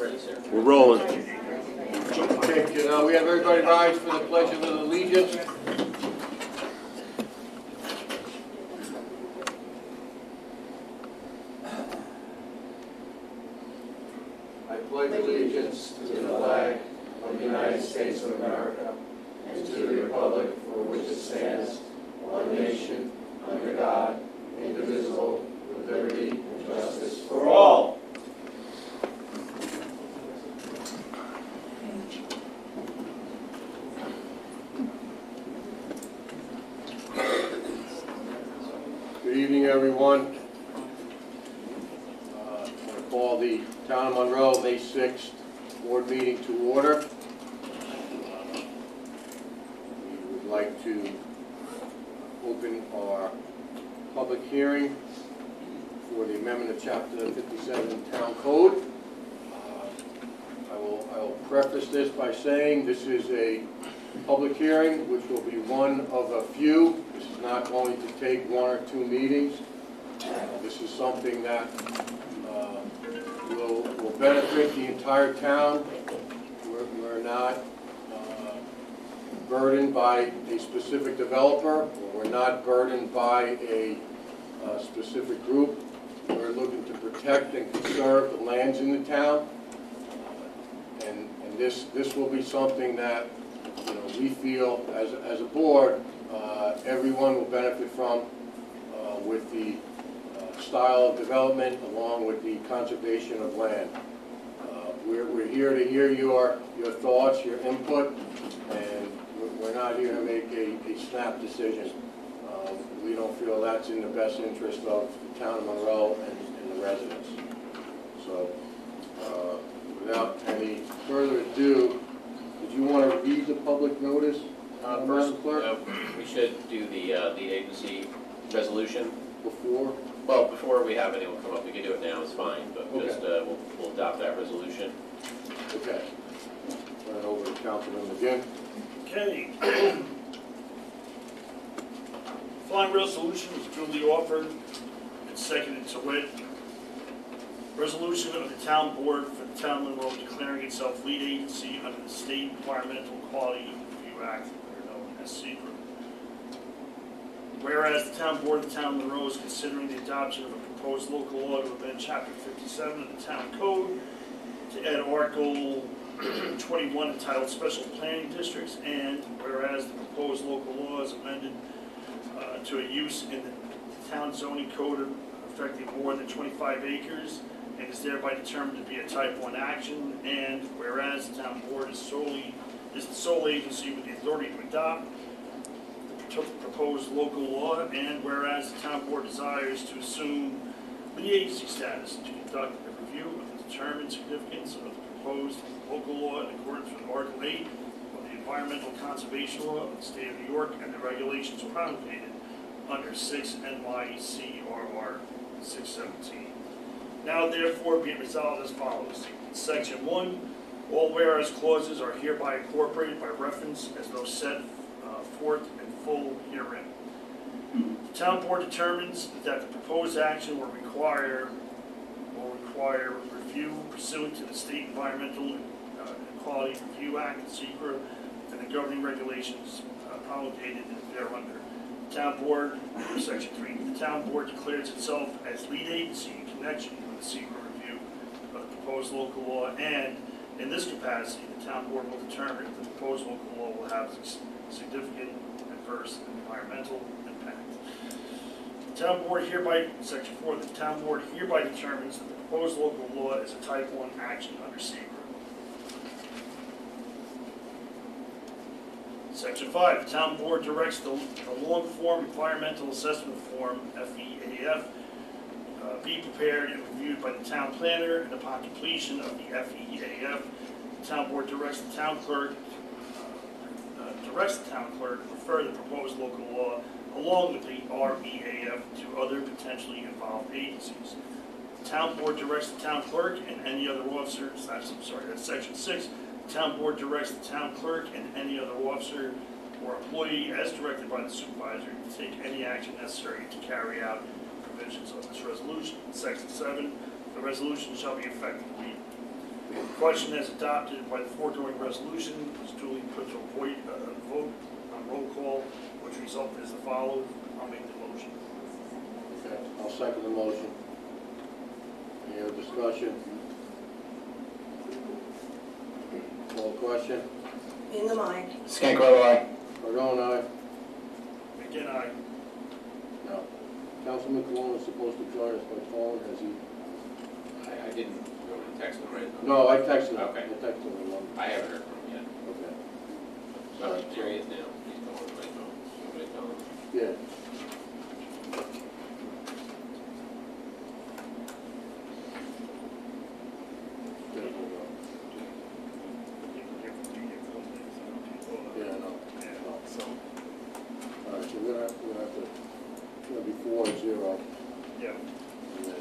Ready, sir. We're rolling. Okay, can we have everybody rise for the Pledge of Allegiance? I pledge allegiance to the flag of the United States of America and to the republic for which it stands, one nation, under God, indivisible, with liberty and justice for all. Good evening, everyone. I'm going to call the Town of Monroe May 6th board meeting to order. We would like to open our public hearing for the amendment of Chapter 57 Town Code. I will preface this by saying this is a public hearing which will be one of a few. This is not going to take 1 or 2 meetings. This is something that will benefit the entire town. We're not burdened by a specific developer, or we're not burdened by a specific group. We're looking to protect and conserve the lands in the town. And this will be something that we feel as a board everyone will benefit from with the style of development along with the conservation of land. We're here to hear your thoughts, your input, and we're not here to make a snap decision. We don't feel that's in the best interest of the town of Monroe and the residents. So without any further ado, did you want to read the public notice, Madam Clerk? We should do the lead agency resolution. Before? Well, before we have anyone come up, we can do it now, it's fine, but Okay. just we'll adopt that resolution. Okay. Turn it over to Councilman McGinn. Okay. Following resolution was duly offered and seconded to wit. Resolution of the town board for the town of Monroe declaring itself lead agency under the State Environmental Quality Review Act, better known as SECRA. Whereas the town board of the town of Monroe is considering the adoption of a proposed local law to amend Chapter 57 of the town code to add Article 21 entitled Special Planning Districts, and whereas the proposed local law is amended to a use in the town zoning code affecting more than 25 acres and is thereby determined to be a type 1 action, and whereas the town board is the sole agency with the authority to adopt the proposed local law, and whereas the town board desires to assume lead agency status to conduct a review of the determined significance of the proposed local law in accordance with Article 8 of the Environmental Conservation Law of the State of New York and the regulations promulgated under 6 NYCRR 617. Now therefore be it resolved as follows. Section 1, all whereas clauses are hereby incorporated by reference as those set forth in full herein. The town board determines that the proposed action will require review pursuant to the State Environmental Quality Review Act, SECRA, and the governing regulations promulgated thereunder. The town board, Section 3, the town board declares itself as lead agency in connection with the SECRA review of the proposed local law, and in this capacity, the town board will determine if the proposed local law will have significant adverse environmental impact. The town board hereby, Section 4, the town board hereby determines that the proposed local law is a type 1 action under SECRA. Section 5, the town board directs the long-form environmental assessment form, FEAF, be prepared and reviewed by the town planner, and upon completion of the FEAF, the town board directs the town clerk to refer the proposed local law along with the REAF to other potentially involved agencies. The town board directs the town clerk and any other officers, that's Section 6. The town board directs the town clerk and any other officer or employee as directed by the supervisor to take any action necessary to carry out provisions of this resolution. Section 7, the resolution shall be effective immediately. Question as adopted by the foregoing resolution is duly put to a vote on roll call, which result is the following. I'll make the motion. Okay, I'll second the motion. Any other discussion? Call the question. Bingham, aye. Scarecrow, aye. Cardone, aye. Again, aye. No. Councilman Cologne is supposed to join us by phone, has he? I didn't go to text him, right? No, I texted him. Okay. I texted him. I haven't heard from him Okay. yet. So there he is now. He's going to my phone. Somebody tell him. Yeah. Yeah, no. All right, so we're gonna have to, it's gonna be 4-0, Yeah. and then,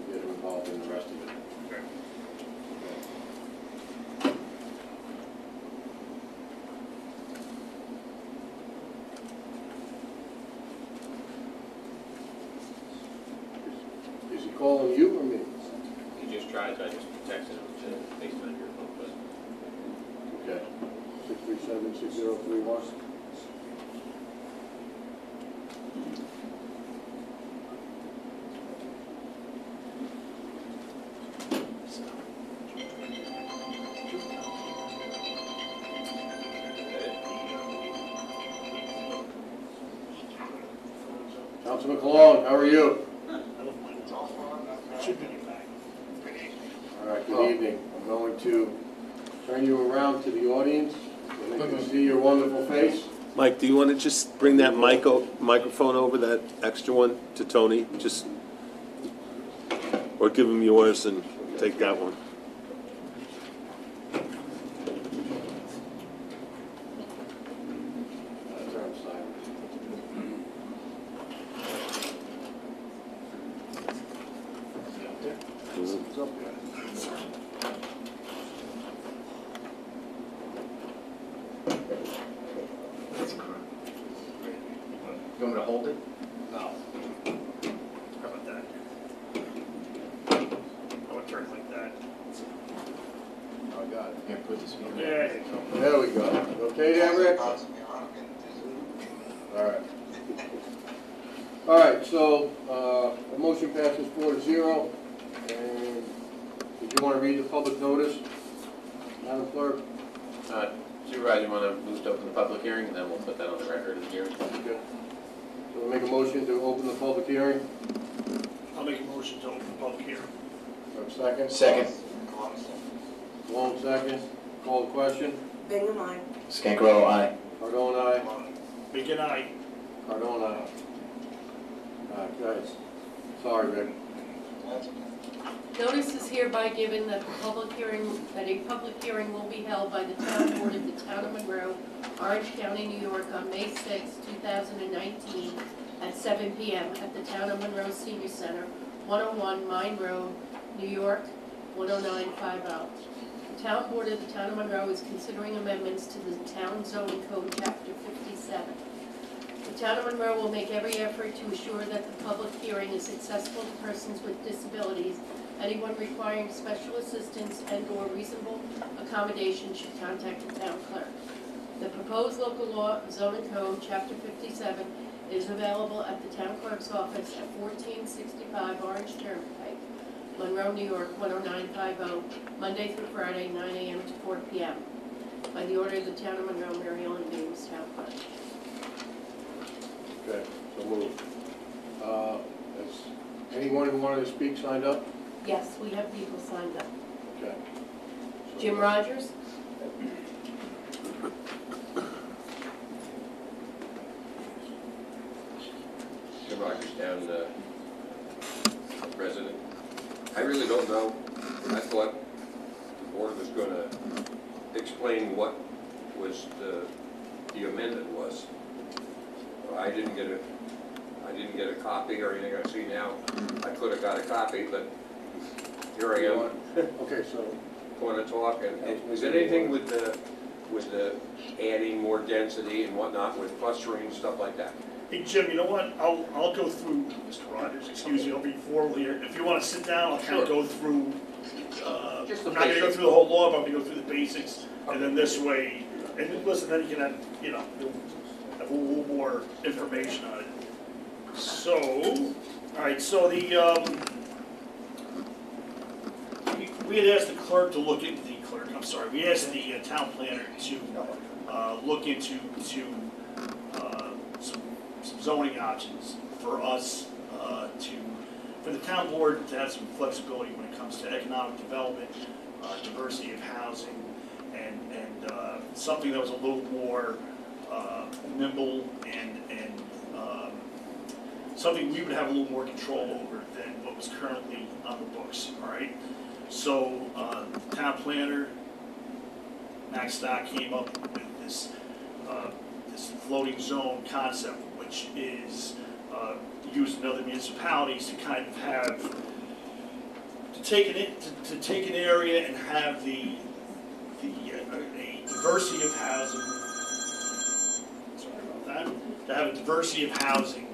get him involved in the rest of it. Okay. Is he calling you or me? He just tried, so I just texted him to FaceTime your phone, but Okay. 637-6031. Councilman Cologne, how are you? Should be back. All right, good evening. I'm going to turn you around to the audience so they can see your wonderful face. Mike, do you want to just bring that microphone over, that extra one, to Tony? Just, or give him yours and take that one. Turn silent. You want me to hold it? No. How about that? I would turn it like that. Oh, I got it. Here, put this in. Yeah. There we go. Okay there, Rick? All right. All right, so, the motion passes 4-0. And did you want to read the public notice, Madam Clerk? Supervisor, you want to move to open the public hearing, and then we'll put that on the record of the hearing. Okay. So we'll make a motion to open the public hearing. I'll make a motion to open the public hearing. Do I have a second? Second. Long second. Call the question. Bingham, aye. Scarecrow, aye. Cardone, aye. Again, aye. Cardone, aye. All right, guys. Sorry, Rick. Notice is hereby given that a public hearing will be held by the town board of the town of Monroe, Orange County, New York, on May 6, 2019, at 7 p.m. at the town of Monroe Senior Center, 101 Mine Road, New York, 10950. The town board of the town of Monroe is considering amendments to the town zoning code, chapter 57. The town of Monroe will make every effort to assure that the public hearing is accessible to persons with disabilities. Anyone requiring special assistance and/or reasonable accommodation should contact the town clerk. The proposed local law zoning code, chapter 57, is available at the town clerk's office at 1465 Orange Turnpike, Monroe, New York, 10950, Monday through Friday, 9 a.m. to 4 p.m. By the order of the town of Monroe, Mary Ellen Beams, town clerk. Okay, so moved. Has anyone who wanted to speak signed up? Yes, we have people signed up. Okay. So- Jim Rogers? Jim Rogers, town resident. I really don't know. I thought the board was going to explain what was the amendment was. I didn't get a copy or anything I see now. I could have got a copy, but here I am. Okay, so, Want to talk, and is there anything with the adding more density and whatnot with clustering and stuff like that? Hey, Jim, you know what? I'll go through, Mr. Rogers, excuse me, I'll be formal here. If you want to sit down, I'll kind of go through Just the I'm not gonna go basics. through the whole law, but I'm gonna go through the basics, and then this way, and then listen, then you can have, you know, you'll have a little more information on it. So, all right, so we had asked the clerk to look into we asked the town planner to look into some zoning options for us for the town board to have some flexibility when it comes to economic development, diversity of housing, and something that was a little more nimble and something we would have a little more control over than what was currently on the books, all right? So, town planner, Max Stock came up with this floating zone concept, which is used in other municipalities to kind of have, to take an area and have a diversity of housing, sorry about that, to have a diversity of housing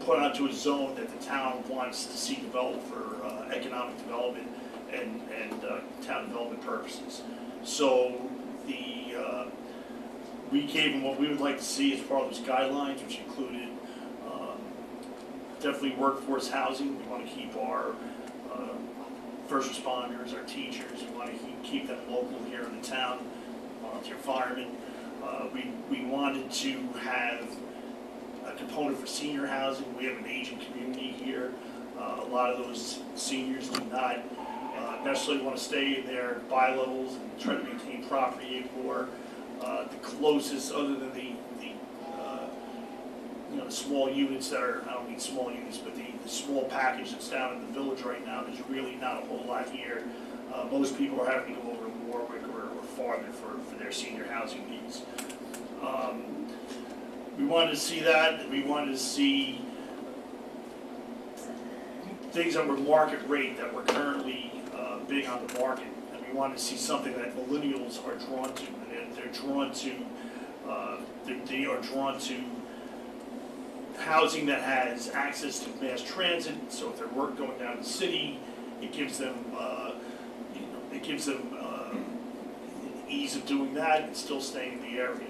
put onto a zone that the town wants to see developed for economic development and town development purposes. So we gave them what we would like to see as part of those guidelines, which included definitely workforce housing. We want to keep our first responders, our teachers, we want to keep them local here in the town, volunteer firemen. We wanted to have a component for senior housing. We have an aging community here. A lot of those seniors do not necessarily want to stay in their bi-levels and try to maintain property anymore. The closest, other than the small units that are, I don't mean small units, but the small package that's down in the village right now, there's really not a whole lot here. Most people are having to go over to Warwick or farther for their senior housing needs. We wanted to see that. We wanted to see things that were market rate, that were currently big on the market. And we wanted to see something that millennials are drawn to. And they're drawn to, they are drawn to housing that has access to mass transit. So if they're going down the city, it gives them, ease of doing that and still staying in the area.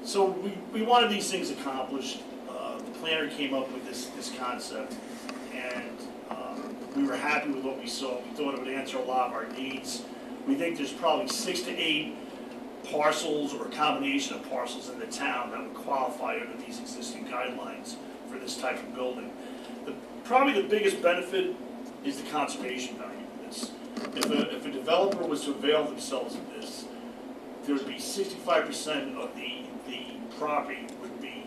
So we wanted these things accomplished. The planner came up with this concept, and we were happy with what we saw. We thought it would answer a lot of our needs. We think there's probably 6 to 8 parcels or a combination of parcels in the town that would qualify under these existing guidelines for this type of building. Probably the biggest benefit is the conservation value of this. If a developer was to avail themselves of this, there would be 65% of the property would be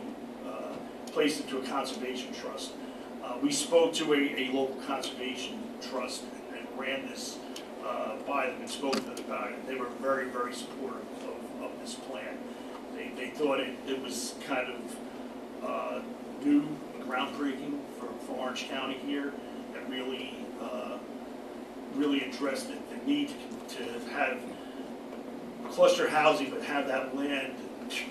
placed into a conservation trust. We spoke to a local conservation trust and ran this by them and spoke to them about it. They were very, very supportive of this plan. They thought it was kind of new and groundbreaking for Orange County here, and really addressed the need to have cluster housing, but have that land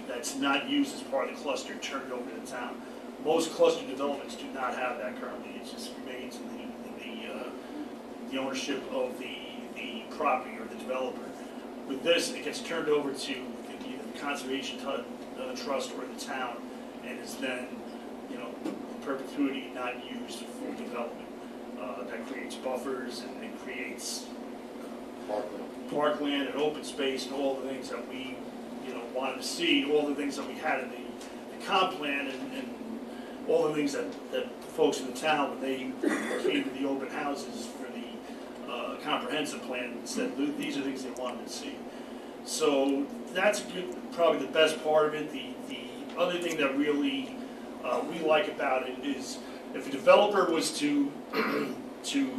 that's not used as part of the cluster turned over to the town. Most cluster developments do not have that currently. It just remains in the ownership of the property or the developer. With this, it gets turned over to either the conservation trust or the town, and is then, in perpetuity not used for development. That creates buffers and creates parkland and open space and all the things that we, wanted to see, all the things that we had in the comp plan, and all the things that the folks in the town, when they came to the open houses for the comprehensive plan, said these are things they wanted to see. So that's probably the best part of it. The other thing that really we like about it is, if a developer was to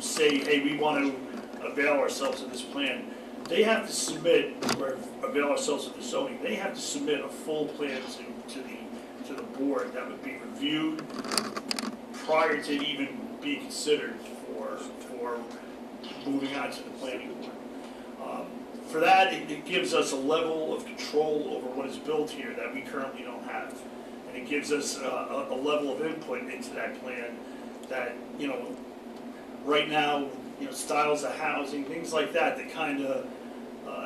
say, hey, we want to avail ourselves of this plan, they have to submit, or avail ourselves of the zoning, they have to submit a full plan to the board that would be reviewed prior to even being considered for moving on to the planning board. For that, it gives us a level of control over what is built here that we currently don't have. And it gives us a level of input into that plan that, right now, styles of housing, things like that, that kind of,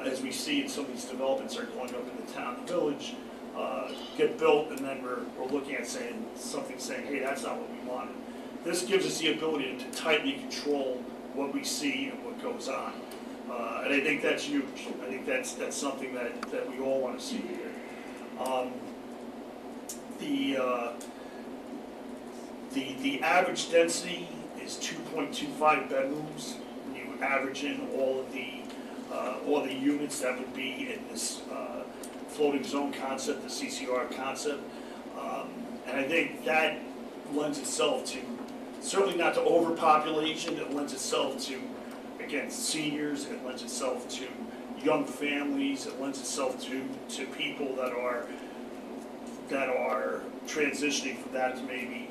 as we see in some of these developments are going up in the town and village, get built, and then we're looking at saying, hey, that's not what we wanted. This gives us the ability to tightly control what we see and what goes on. And I think that's huge. I think that's something that we all want to see here. The average density is 2.25 bedrooms. When you average in all the units that would be in this floating zone concept, the CCR concept, and I think that lends itself to, certainly not to overpopulation. It lends itself to, again, seniors. It lends itself to young families. It lends itself to people that are transitioning from that to maybe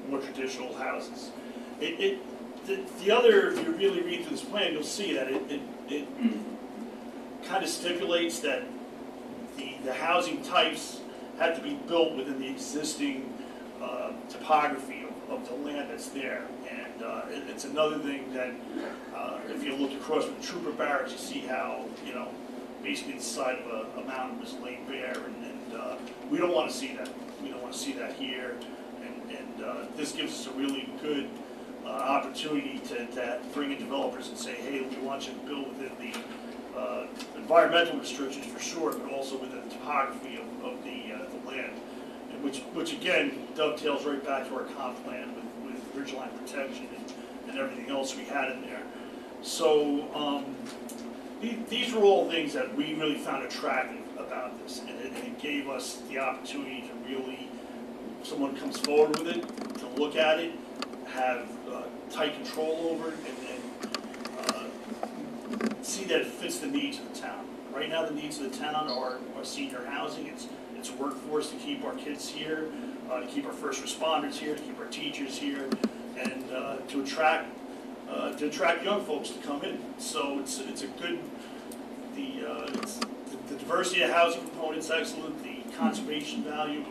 more traditional houses. The other, if you really read through this plan, you'll see that it kind of stipulates that the housing types have to be built within the existing topography of the land that's there. And it's another thing that, if you look across from the trooper barracks, you see how, basically the side of a mountain was laid bare, and we don't want to see that. We don't want to see that here. And this gives us a really good opportunity to bring in developers and say, hey, we want you to build within the environmental restrictions for sure, but also within the topography of the land, and which again dovetails right back to our comp plan with ridgeline protection and everything else we had in there. So these were all things that we really found attractive about this, and it gave us the opportunity to really, if someone comes forward with it, to look at it, have tight control over it, and see that it fits the needs of the town. Right now, the needs of the town are senior housing. It's workforce to keep our kids here, to keep our first responders here, to keep our teachers here, and to attract young folks to come in. So it's a good, the diversity of housing component's excellent. The conservation value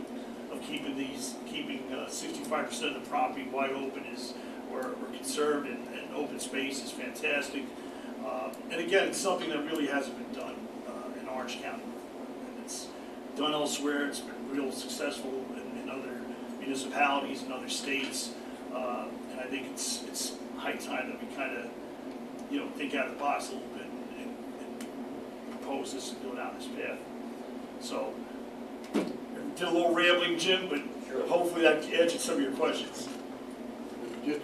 of keeping 65% of the property wide open or conserved and open space is fantastic. And again, it's something that really hasn't been done in Orange County. And it's done elsewhere. It's been real successful in other municipalities and other states. And I think it's high time that we kind of, think out of the box a little bit and propose this and go down this path. So, did a little rambling, Jim, but hopefully that answered some of your questions.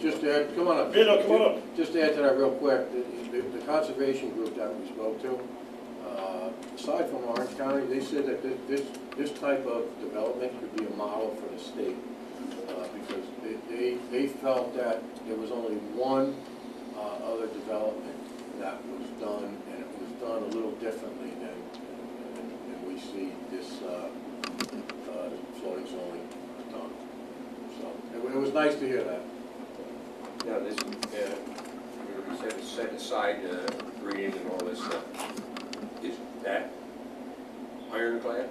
Just to add, come on up. Yeah, no, come on up. Just to add to that real quick, the conservation group that we spoke to, aside from Orange County, they said that this type of development could be a model for the state, because they felt that there was only one other development that was done, and it was done a little differently than we see this floating zone done. So it was nice to hear that. Now, this, we said set aside green and all this stuff. Is that ironclad?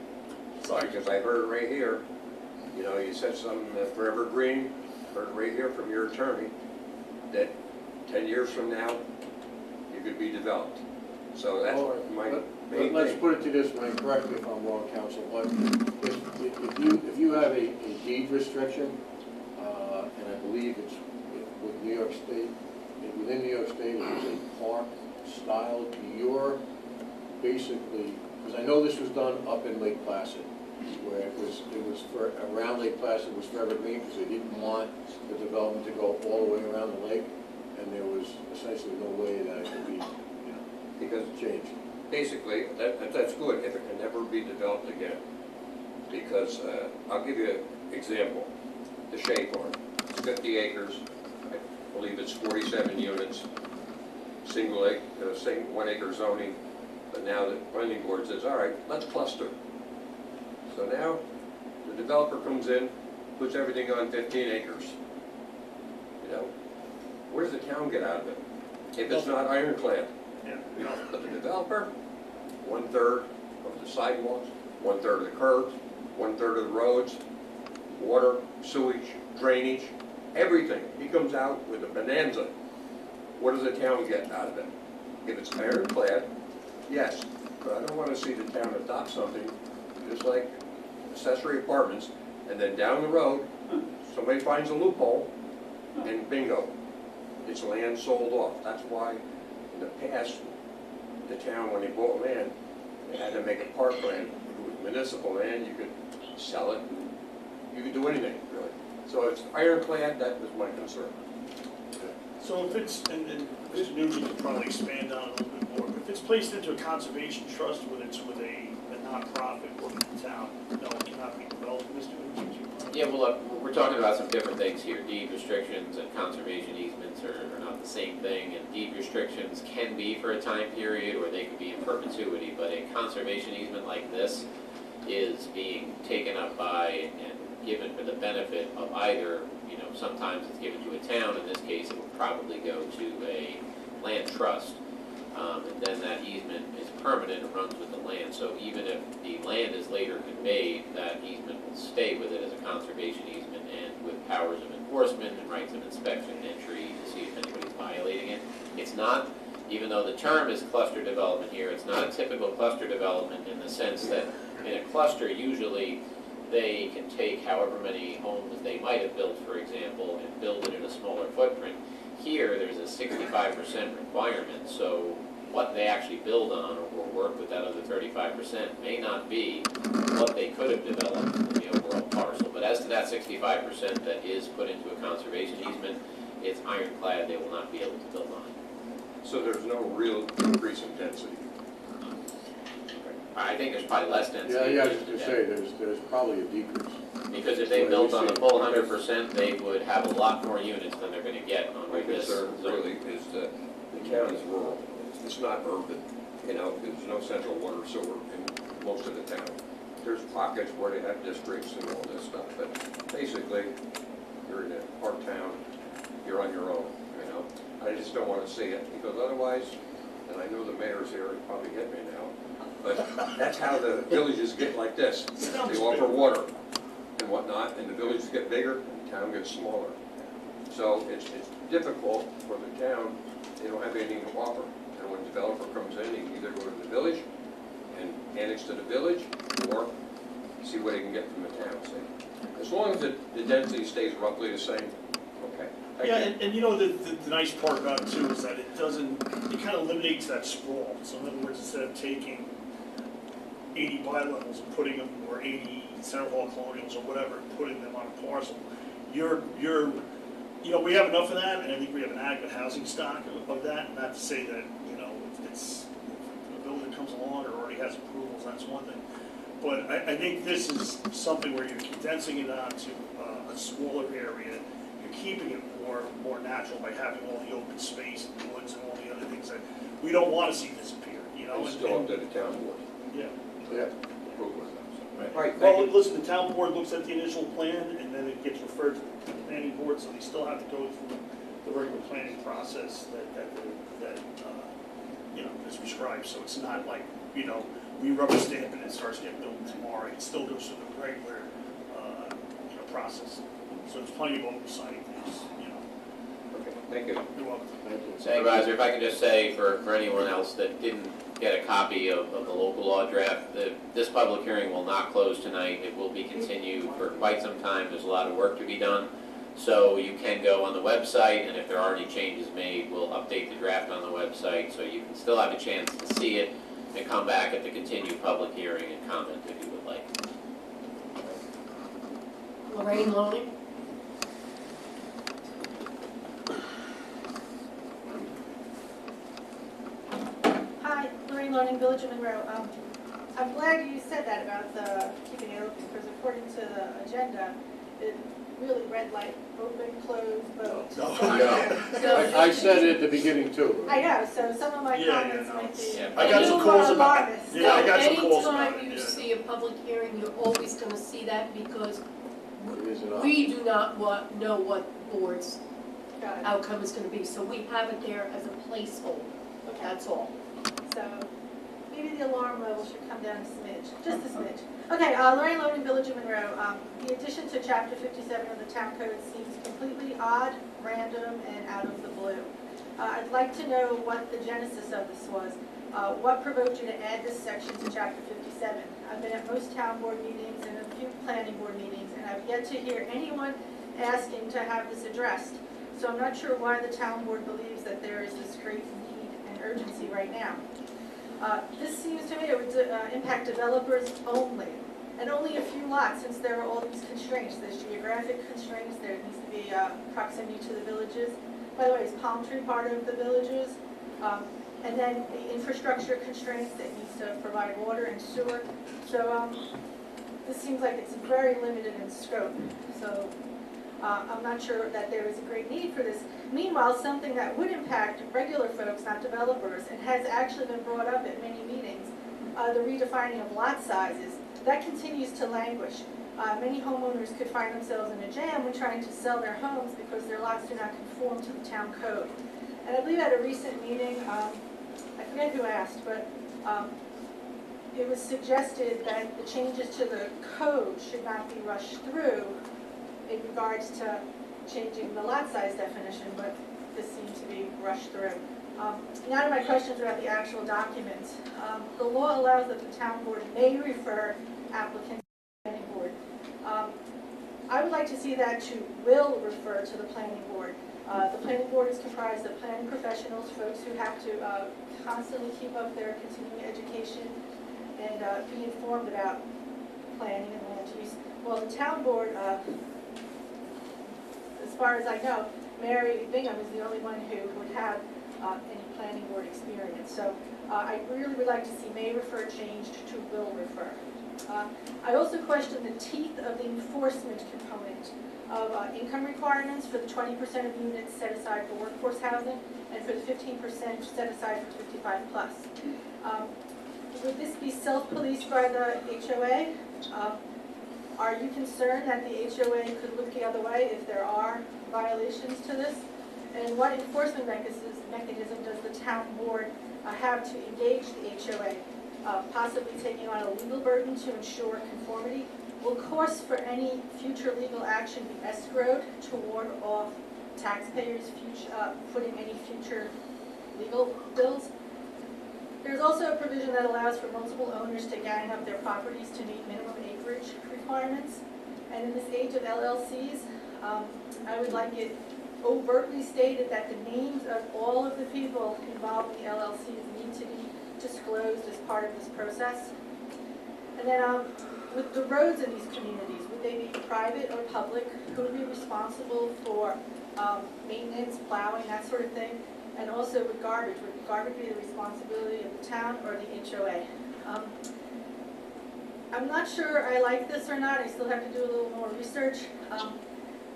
Sorry. Because I heard right here, you said some forever green, heard right here from your attorney, that 10 years from now, you could be developed. So that's my main Let's thing. put it to this way, correct me if I'm wrong, counsel, but if you have a deed restriction, and I believe it's with New York State, within New York State, it is a park style, you're basically, because I know this was done up in Lake Placid, where it was for, around Lake Placid was forever green, because they didn't want the development to go all the way around the lake, and there was essentially no way that it could be, Because changed. basically, that's good if it can never be developed again. Because I'll give you an example. The Shea Farm, it's 50 acres. I believe it's 47 units, single 1 acre zoning. But now the planning board says, all right, let's cluster. So now the developer comes in, puts everything on 15 acres. Where does the town get out of it? If it's not ironclad. Yeah. But the developer, 1/3 of the sidewalks, 1/3 of the curbs, 1/3 of the roads, water, sewage, drainage, everything. He comes out with a bonanza. what does the town get out of it? If it's ironclad, yes, but I don't wanna see the town adopt something, just like accessory apartments, and then down the road, somebody finds a loophole, and bingo, it's land sold off. That's why in the past, the town, when they bought land, they had to make a parkland. If it was municipal land, you could sell it, you could do anything, really. So it's ironclad, that was my concern. So if it's, and Mr. Newton could probably expand on it a little bit more, but if it's placed into a conservation trust, whether it's with a nonprofit or with the town, no, it cannot be developed, Mr. Newton? Yeah, well, look, we're talking about some different things here. Deed restrictions and conservation easements are not the same thing, and deed restrictions can be for a time period, or they could be in perpetuity, but a conservation easement like this is being taken up by and given for the benefit of either, you know, sometimes it's given to a town, in this case, it would probably go to a land trust. And then that easement is permanent and runs with the land. So even if the land is later conveyed, that easement will stay with it as a conservation easement and with powers of enforcement and rights of inspection and entry to see if anybody's violating it. It's not, even though the term is cluster development here, it's not a typical cluster development in the sense that in a cluster, usually they can take however many homes they might have built, for example, and build it in a smaller footprint. Here, there's a 65% requirement, so what they actually build on or work with that other 35% may not be what they could have developed in the overall parcel. But as to that 65% that is put into a conservation easement, it's ironclad, they will not be able to build on it. So there's no real increase in density. I think there's probably less density. Yeah, I was gonna say, there's probably a decrease. Because if they built on the full 100%, they would have a lot more units than they're gonna get on My this. concern really is that the town is rural. It's not urban, you know, there's no central water sewer in most of the town. There's pockets where they have districts and all this stuff, but basically, you're in a part town, you're on your own, you know? I just don't wanna see it, because otherwise, and I know the mayor's here, he'll probably hit me now, but that's how the villages get like this. They offer water and whatnot, and the villages get bigger, and the town gets smaller. So it's difficult for the town, they don't have anything to offer. And when a developer comes in, he can either go to the village and annex to the village, or see what he can get from the town, see? As long as the density stays roughly the same, okay. Thank Yeah, you. and you know, the nice part about it too is that it doesn't, it kind of eliminates that sprawl. So in other words, instead of taking 80 bi-levels and putting them, or 80 center hall colonials or whatever, and putting them on a parcel, you're, you know, we have enough of that, and I think we have an adequate housing stock of that. Not to say that, you know, if a building comes along or already has approvals, that's one thing. But I think this is something where you're condensing it onto a smaller area. You're keeping it more natural by having all the open space and woods and all the other things that we don't want to see disappear, you know? It's still up to the town board. Yeah. Yeah. Approval of that. Right. Right, Well, thank you. listen, the town board looks at the initial plan, and then it gets referred to the planning board, so they still have to go through the regular planning process that you know, is prescribed. So it's not like, you know, we rubber stamp it and it starts getting built tomorrow. It still goes through the regular, you know, process. So there's plenty of oversight, you know. Okay, thank you. You're welcome. Thank you. Supervisor, if I could just say for anyone else that didn't get a copy of the local law draft, this public hearing will not close tonight. It will be continued for quite some time. There's a lot of work to be done. So you can go on the website, and if there are any changes made, we'll update the draft on the website, so you can still have a chance to see it and come back at the continued public hearing and comment if you would like. Lorraine Loring? Hi, Lorraine Loning, Village of Monroe. I'm glad you said that about the keeping it open, because according to the agenda, it really read like open, closed, vote. I said it at the beginning too. I know, so some of my Yeah, comments no. might be. Yeah. I got some calls about it. alarmist. Yeah, I got some calls about it, Anytime you yeah. see a public hearing, you're always gonna see that because It is an option. we do not know what board's Got it. outcome is gonna be, so we have it there as a placeholder, Okay. that's all. So maybe the alarm level should come down a smidge, just a smidge. Okay, Lorraine Loning, Village of Monroe. The addition to Chapter 57 of the Town Code seems completely odd, random, and out of the blue. I'd like to know what the genesis of this was. What provoked you to add this section to chapter 57? I've been at most town board meetings and a few planning board meetings, and I've yet to hear anyone asking to have this addressed. So I'm not sure why the town board believes that there is this great need and urgency right now. This seems to me it would impact developers only, and only a few lots, since there are all these constraints. There's geographic constraints, there needs to be proximity to the villages. By the way, is Palm Tree part of the villages? And then the infrastructure constraints that needs to provide water and sewer. So this seems like it's very limited in scope. So I'm not sure that there is a great need for this. Meanwhile, something that would impact regular folks, not developers, and has actually been brought up at many meetings, the redefining of lot sizes, that continues to languish. Many homeowners could find themselves in a jam when trying to sell their homes because their lots do not conform to the town code. And I believe at a recent meeting, I forget who asked, but it was suggested that the changes to the code should not be rushed through in regards to changing the lot size definition, but this seems to be rushed through. Now to my questions about the actual documents. The law allows that the town board may refer applicants to the planning board. I would like to see that to will refer to the planning board. The planning board is comprised of planning professionals, folks who have to constantly keep up their continuing education and be informed about planning and land use. Well, the town board, as far as I know, Mary Bingham is the only one who would have any planning board experience. So I really would like to see may refer changed to will refer. I also question the teeth of the enforcement component of income requirements for the 20% of units set aside for workforce housing and for the 15% set aside for 55 plus. Would this be self-policed by the HOA? Are you concerned that the HOA could look the other way if there are violations to this? And what enforcement mechanism does the town board have to engage the HOA? Possibly taking on a legal burden to ensure conformity? Will costs for any future legal action be escrowed to ward off taxpayers putting any future legal bills? There's also a provision that allows for multiple owners to gang up their properties to meet minimum acreage requirements. And in this age of LLCs, I would like it overtly stated that the names of all of the people involved in the LLCs need to be disclosed as part of this process. And then with the roads in these communities, would they be private or public? Who would be responsible for maintenance, plowing, that sort of thing? And also with garbage, would garbage be the responsibility of the town or the HOA? I'm not sure I like this or not. I still have to do a little more research.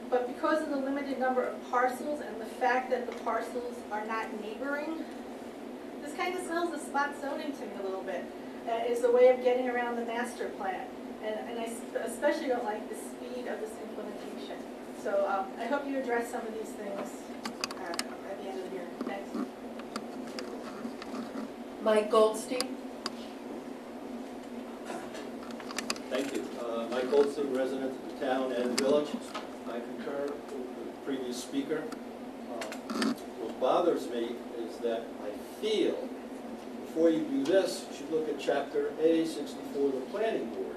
But because of the limited number of parcels and the fact that the parcels are not neighboring, this kind of smells of spot zoning to me a little bit. It's a way of getting around the master plan. And I especially don't like the speed of this implementation. So I hope you address some of these things at the end of the year. Thanks. Mike Goldstein? Thank you. Mike Goldstein, resident of the town and village. I concur with the previous speaker. What bothers me is that I feel before you do this, you should look at Chapter A, 64 of the Planning Board.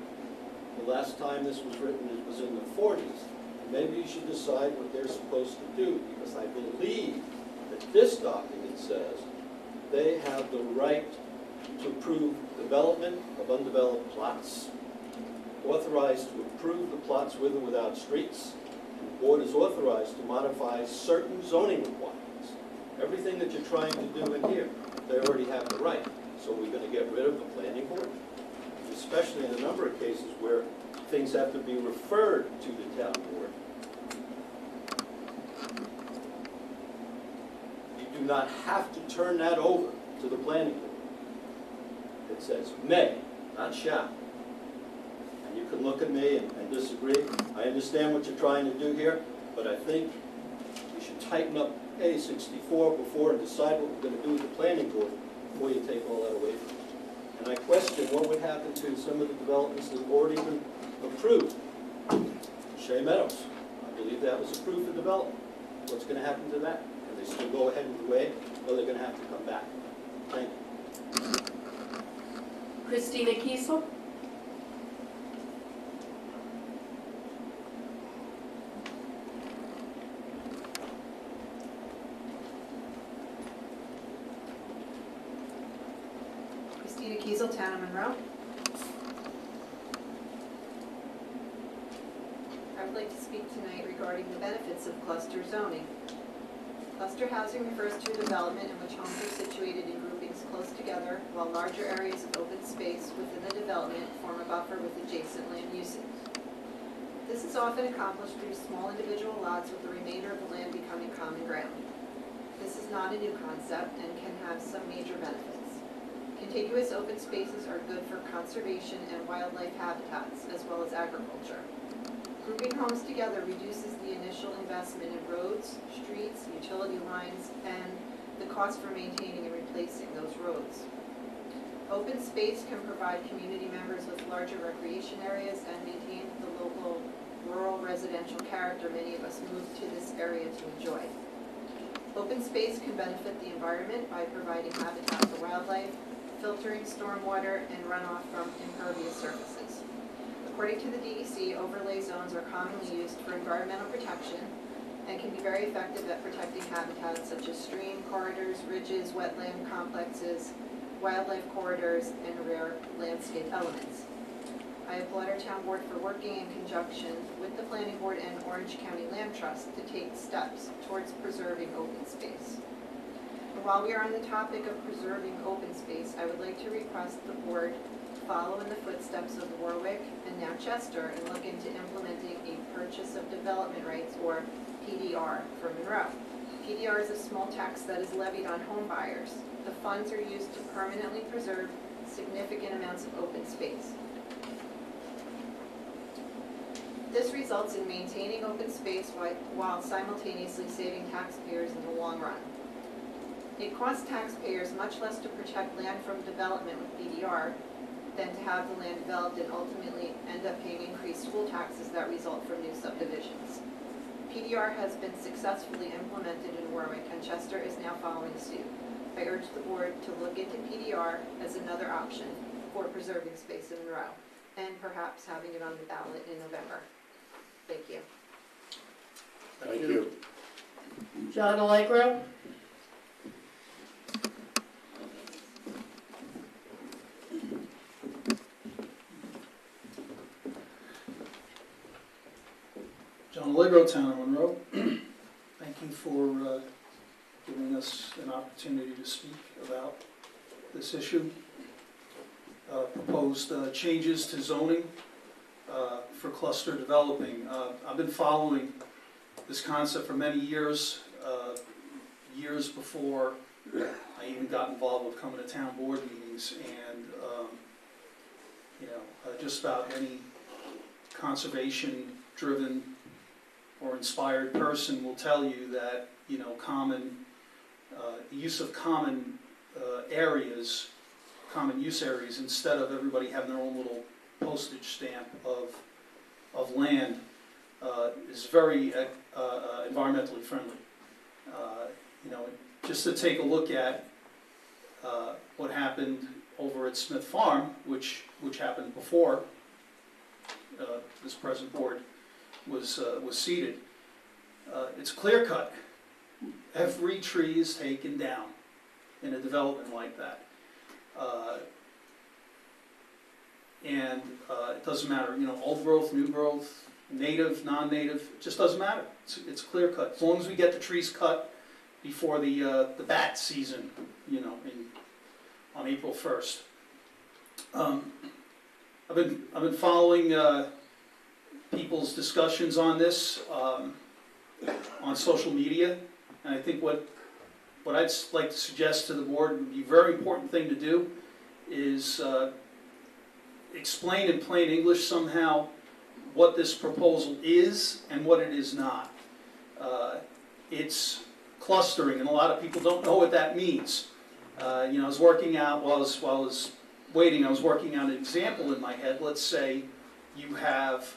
The last time this was written, it was in the 40s. Maybe you should decide what they're supposed to do, because I believe that this document says they have the right to approve development of undeveloped plots, authorized to approve the plots with or without streets, and the board is authorized to modify certain zoning requirements. Everything that you're trying to do in here, they already have the right. So we're going to get rid of the planning board, especially in a number of cases where things have to be referred to the town board. You do not have to turn that over to the planning board. It says may, not shall. And you can look at me and disagree. I understand what you're trying to do here, but I think you should tighten up A64 before and decide what we're going to do with the planning board before you take all that away from it. And I question what would happen to some of the developments that have already been approved. Shea Meadows, I believe that was approved for development. What's going to happen to that? Can They still go ahead and do it, or they're gonna have to come back. Thank you. Christina Kiesel? Christina Kiesel, Town of Monroe. I would like to speak tonight regarding the benefits of cluster zoning. Cluster housing refers to a development in which homes are situated in groupings close together, while larger areas of open space within the development form a buffer with adjacent land uses. This is often accomplished through small individual lots with the remainder of the land becoming common ground. This is not a new concept and can have some major benefits. Contiguous open spaces are good for conservation and wildlife habitats, as well as agriculture. Grouping homes together reduces the initial investment in roads, streets, utility lines, and the cost for maintaining and replacing those roads. Open space can provide community members with larger recreation areas and maintain the local rural residential character many of us moved to this area to enjoy. Open space can benefit the environment by providing habitat for wildlife, filtering stormwater, and runoff from impervious surfaces. According to the DEC, overlay zones are commonly used for environmental protection and can be very effective at protecting habitats such as stream corridors, ridges, wetland complexes, wildlife corridors, and rare landscape elements. I applaud our town board for working in conjunction with the Planning Board and Orange County Land Trust to take steps towards preserving open space. But while we are on the topic of preserving open space, I would like to request the board follow in the footsteps of Warwick and now Chester and look into implementing a purchase of development rights, or PDR, for Monroe. PDR is a small tax that is levied on home buyers. The funds are used to permanently preserve significant amounts of open space. This results in maintaining open space while simultaneously saving taxpayers in the long run. It costs taxpayers much less to protect land from development with PDR than to have the land developed and ultimately end up paying increased school taxes that result from new subdivisions. PDR has been successfully implemented in Warwick, and Chester is now following suit. I urge the board to look into PDR as another option for preserving space in Monroe, and perhaps having it on the ballot in November. Thank you. Thank you. John Allegro? John Allegro, Town of Monroe. Thank you for giving us an opportunity to speak about this issue. Proposed changes to zoning for cluster developing. I've been following this concept for many years, years before I even got involved with coming to town board meetings, and just about any conservation-driven or inspired person will tell you that common use of common areas, common use areas, instead of everybody having their own little postage stamp of land, is very environmentally friendly. Just to take a look at what happened over at Smith Farm, which happened before this present board was seated. It's clear cut. Every tree is taken down in a development like that, and it doesn't matter. Old growth, new growth, native, non-native. It just doesn't matter. It's clear cut. As long as we get the trees cut before the bat season, on April 1st. I've been following people's discussions on this on social media, and I think what I'd like to suggest to the board would be a very important thing to do is explain in plain English somehow what this proposal is and what it is not. It's clustering, and a lot of people don't know what that means. I was working out while I was waiting. I was working out an example in my head. Let's say you have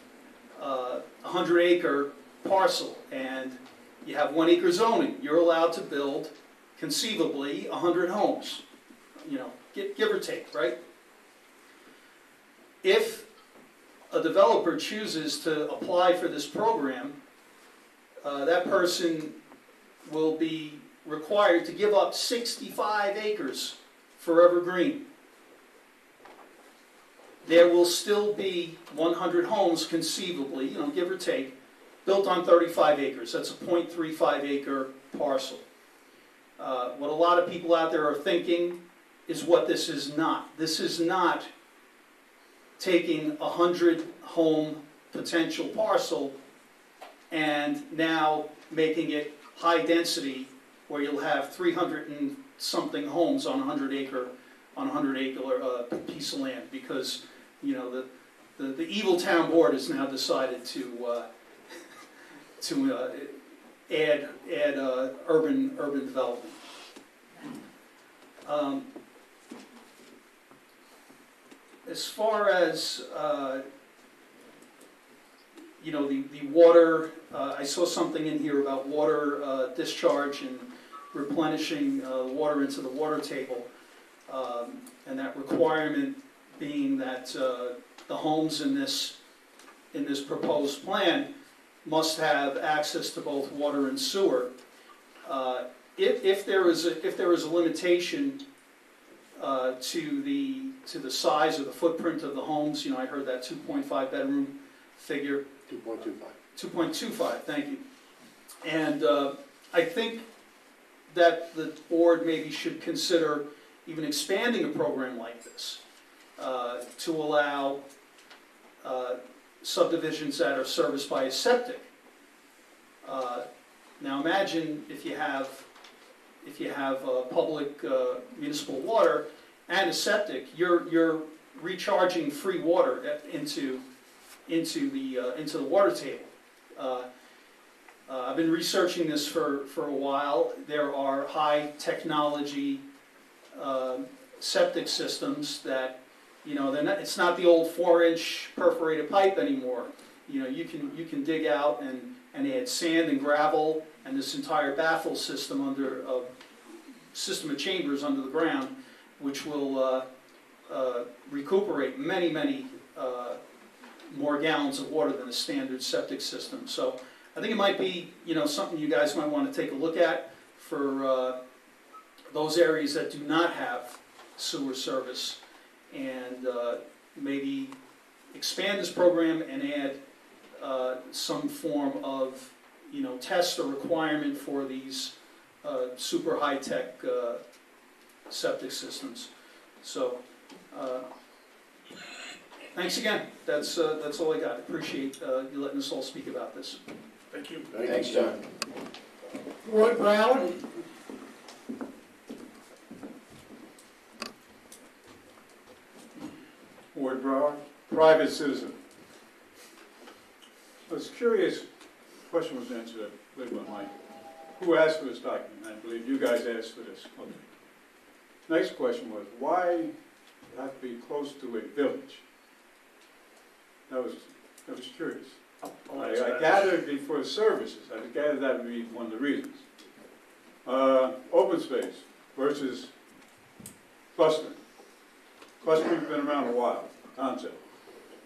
a 100-acre parcel, and You have 1 acre zoning, you're allowed to build conceivably 100 homes, you know, give or take, right? If a developer chooses to apply for this program, that person will be required to give up 65 acres for evergreen. There will still be 100 homes conceivably, you know, give or take, built on 35 acres. That's a 0.35 acre parcel. What a lot of people out there are thinking is what this is not. This is not taking a 100 home potential parcel and now making it high density where you'll have 300 and something homes on a 100 acre piece of land, because you know the evil town board has now decided to add urban development. As far as you know, the water, I saw something in here about water discharge and replenishing water into the water table, and that requirement being that the homes in this proposed plan must have access to both water and sewer. If there is a limitation to the size or the footprint of the homes, you know, I heard that 2.5 bedroom figure. 2.25. 2.25, thank you. And I think that the board maybe should consider even expanding a program like this to allow subdivisions that are serviced by a septic. Now imagine if you have public municipal water and a septic, you're recharging free water into the water table. I've been researching this for a while. There are high technology septic systems that, you know, it's not the old 4-inch perforated pipe anymore. You know, you can dig out and add sand and gravel and this entire baffle system under a system of chambers under the ground, which will recuperate many more gallons of water than a standard septic system. So I think it might be, you know, something you guys might want to take a look at for those areas that do not have sewer service, and maybe expand this program and add some form of, you know, test or requirement for these super high-tech septic systems. So thanks again. That's all I got. Appreciate you letting us all speak about this. Thank you. Thanks, John. Ward Brown? Ward Brower, private citizen. I was curious, question was answered, I believe, by Mike. Who asked for this document? I believe you guys asked for this. Okay. Next question was, why it have to be close to a village? I was curious. I gathered before services, I gathered that would be one of the reasons. Open space versus clustering. Clustering's been around a while, concept.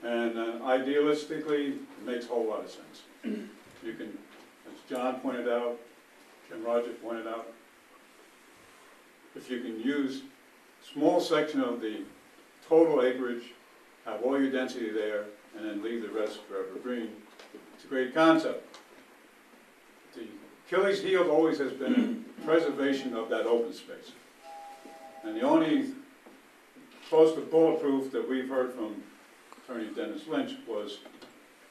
And idealistically, it makes a whole lot of sense. You can, as John pointed out, Jim Rogers pointed out, if you can use a small section of the total acreage, have all your density there, and then leave the rest for evergreen, it's a great concept. The Achilles heel always has been preservation of that open space. And the only close to bulletproof that we've heard from Attorney Dennis Lynch was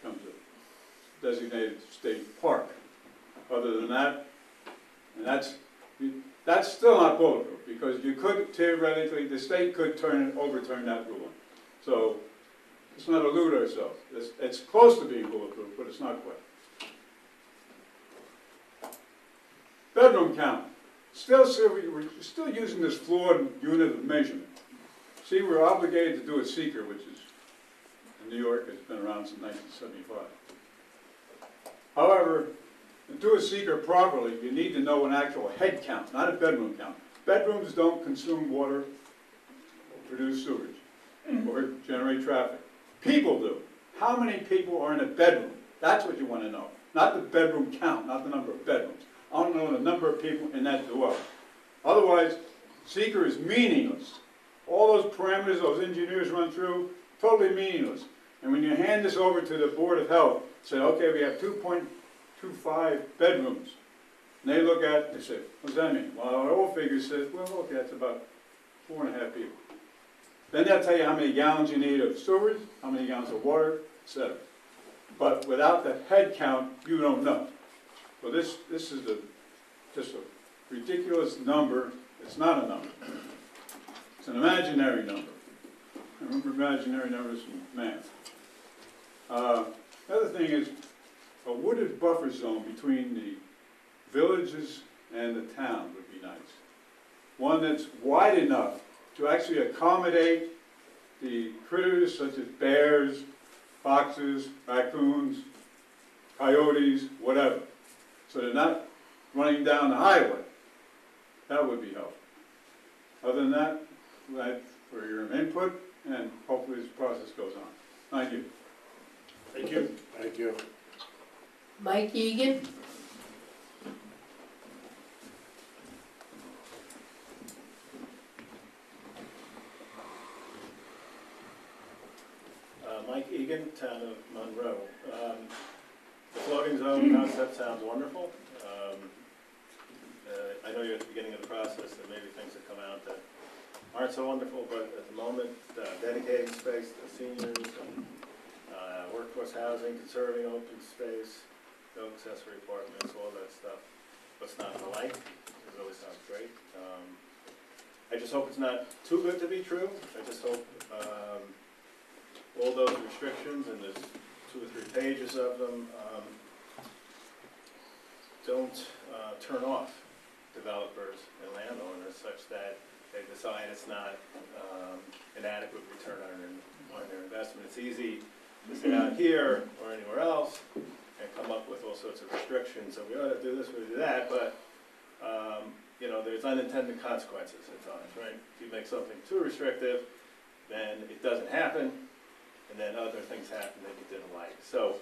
comes a designated state park. Other than that, and that's still not bulletproof, because you could theoretically, the state could overturn that ruling. So let's not elude ourselves. It's close to being bulletproof, but it's not quite. Bedroom count. We're still using this flawed unit of measurement. See, we're obligated to do a seeker, which is in New York, it's been around since 1975. However, To do a seeker properly, you need to know an actual head count, not a bedroom count. Bedrooms don't consume water, or produce sewage, or generate traffic. People do. How many people are in a bedroom? That's what you want to know. Not the bedroom count, not the number of bedrooms. I want to know the number of people in that dwelling. Otherwise, seeker is meaningless. All those parameters those engineers run through, totally meaningless. And when you hand this over to the Board of Health, say, okay, we have 2.25 bedrooms. And they look at it, they say, what does that mean? Well, our old figure says, well, okay, that's about 4.5 people. Then they'll tell you how many gallons you need of sewage, how many gallons of water, etc. But without the head count, you don't know. So this is just a ridiculous number. It's not a number. It's an imaginary number. I remember imaginary numbers from math. The other thing is a wooded buffer zone between the villages and the town would be nice. One that's wide enough to actually accommodate the critters such as bears, foxes, raccoons, coyotes, whatever. So they're not running down the highway. That would be helpful. Other than that, glad for your input, and hopefully this process goes on. Thank you. Thank you. Thank you. Mike Egan? Mike Egan, town of Monroe. The floating zone concept sounds wonderful. I know you're at the beginning of the process, there may be things that come out that aren't so wonderful, but at the moment, dedicating space to seniors, and, workforce housing, conserving open space, no accessory apartments, all that stuff. What's not to like, it really sounds great. I just hope it's not too good to be true. I just hope all those restrictions, and there's 2 or 3 pages of them, don't turn off developers and landowners such that they decide it's not an adequate return on their investment. It's easy to sit out here or anywhere else and come up with all sorts of restrictions. So we ought to do this, we ought to do that, but you know, there's unintended consequences at times, right? If you make something too restrictive, then it doesn't happen, and then other things happen that you didn't like. So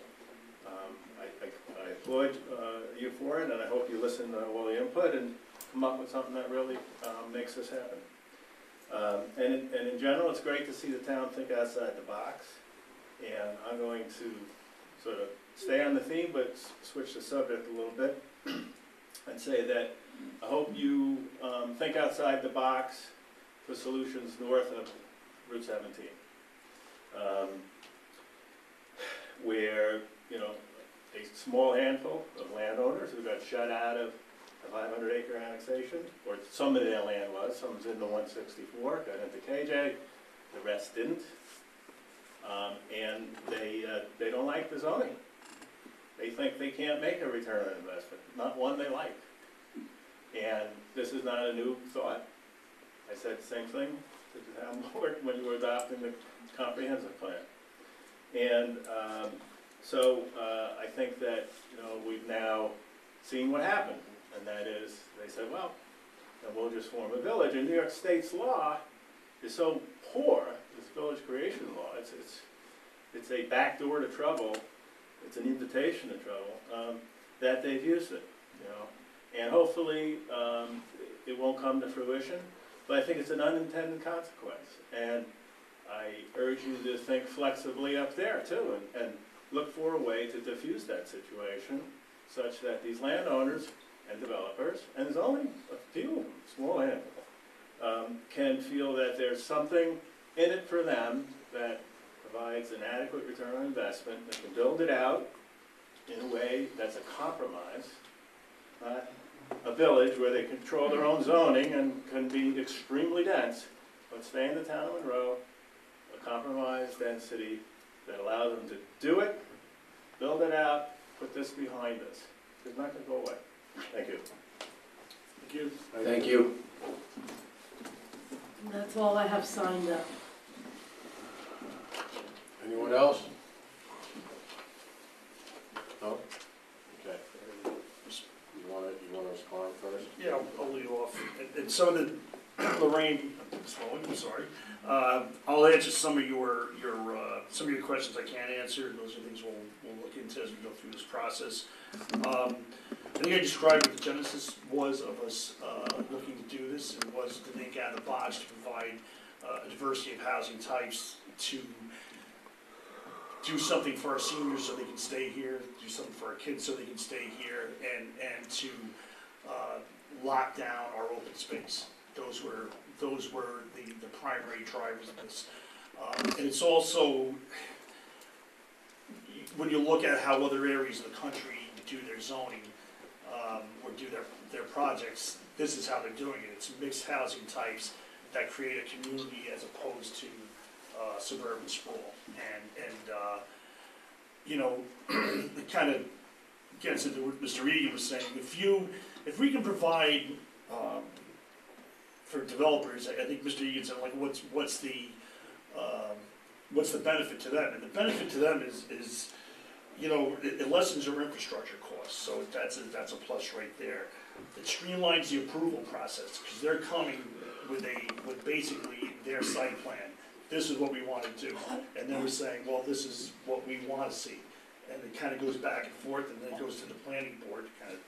I applaud you for it, and I hope you listen to all the input and come up with something that really makes this happen. And in general, it's great to see the town think outside the box. And I'm going to sort of stay on the theme, but switch the subject a little bit and say that I hope you think outside the box for solutions north of Route 17. Where, you know, a small handful of landowners who got shut out of the 500-acre annexation, or some of their land was, some's in the 164, got into KJ, the rest didn't. And they don't like the zoning. They think they can't make a return on investment, not one they like. And this is not a new thought. I said the same thing to the town board when you were adopting the comprehensive plan. And so I think that, you know, we've now seen what happened, and that is they said, well, then we'll just form a village. And New York State's law is so poor, this village creation law, it's a backdoor to trouble, it's an invitation to trouble, that they've used it, you know. And hopefully it won't come to fruition, but I think it's an unintended consequence. And I urge you to think flexibly up there too, and look for a way to diffuse that situation such that these landowners and developers, and there's only a few, small handful, can feel that there's something in it for them that provides an adequate return on investment, they can build it out in a way that's a compromise, not a village where they control their own zoning and can be extremely dense, but stay in the town of Monroe, a compromised density that allows them to do it, build it out, put this behind us. It's not going to go away. Thank you. Thank you. Thank you. And that's all I have signed up. Anyone else? No? Okay. and some of the, Lorraine, I'm sorry, I'll answer some of your questions I can't answer, and those are things we'll look into as we go through this process. I think I described what the genesis was of us looking to do this. It was to think out of the box to provide a diversity of housing types, to do something for our seniors so they can stay here, do something for our kids so they can stay here, and to lock down our open space. Those were the primary drivers of this. And it's also, when you look at how other areas of the country do their zoning, or do their projects, this is how they're doing it. It's mixed housing types that create a community as opposed to suburban sprawl. And you know, it kind of gets into what Mr. Egan was saying. If we can provide for developers, I think Mr. Egan said, like, what's the benefit to them? And the benefit to them is you know, it lessens your infrastructure costs, so that's a plus right there. It streamlines the approval process, because they're coming with basically their site plan. This is what we want to do, and then we're saying, well, this is what we want to see, and it kind of goes back and forth, and then it goes to the planning board, kind of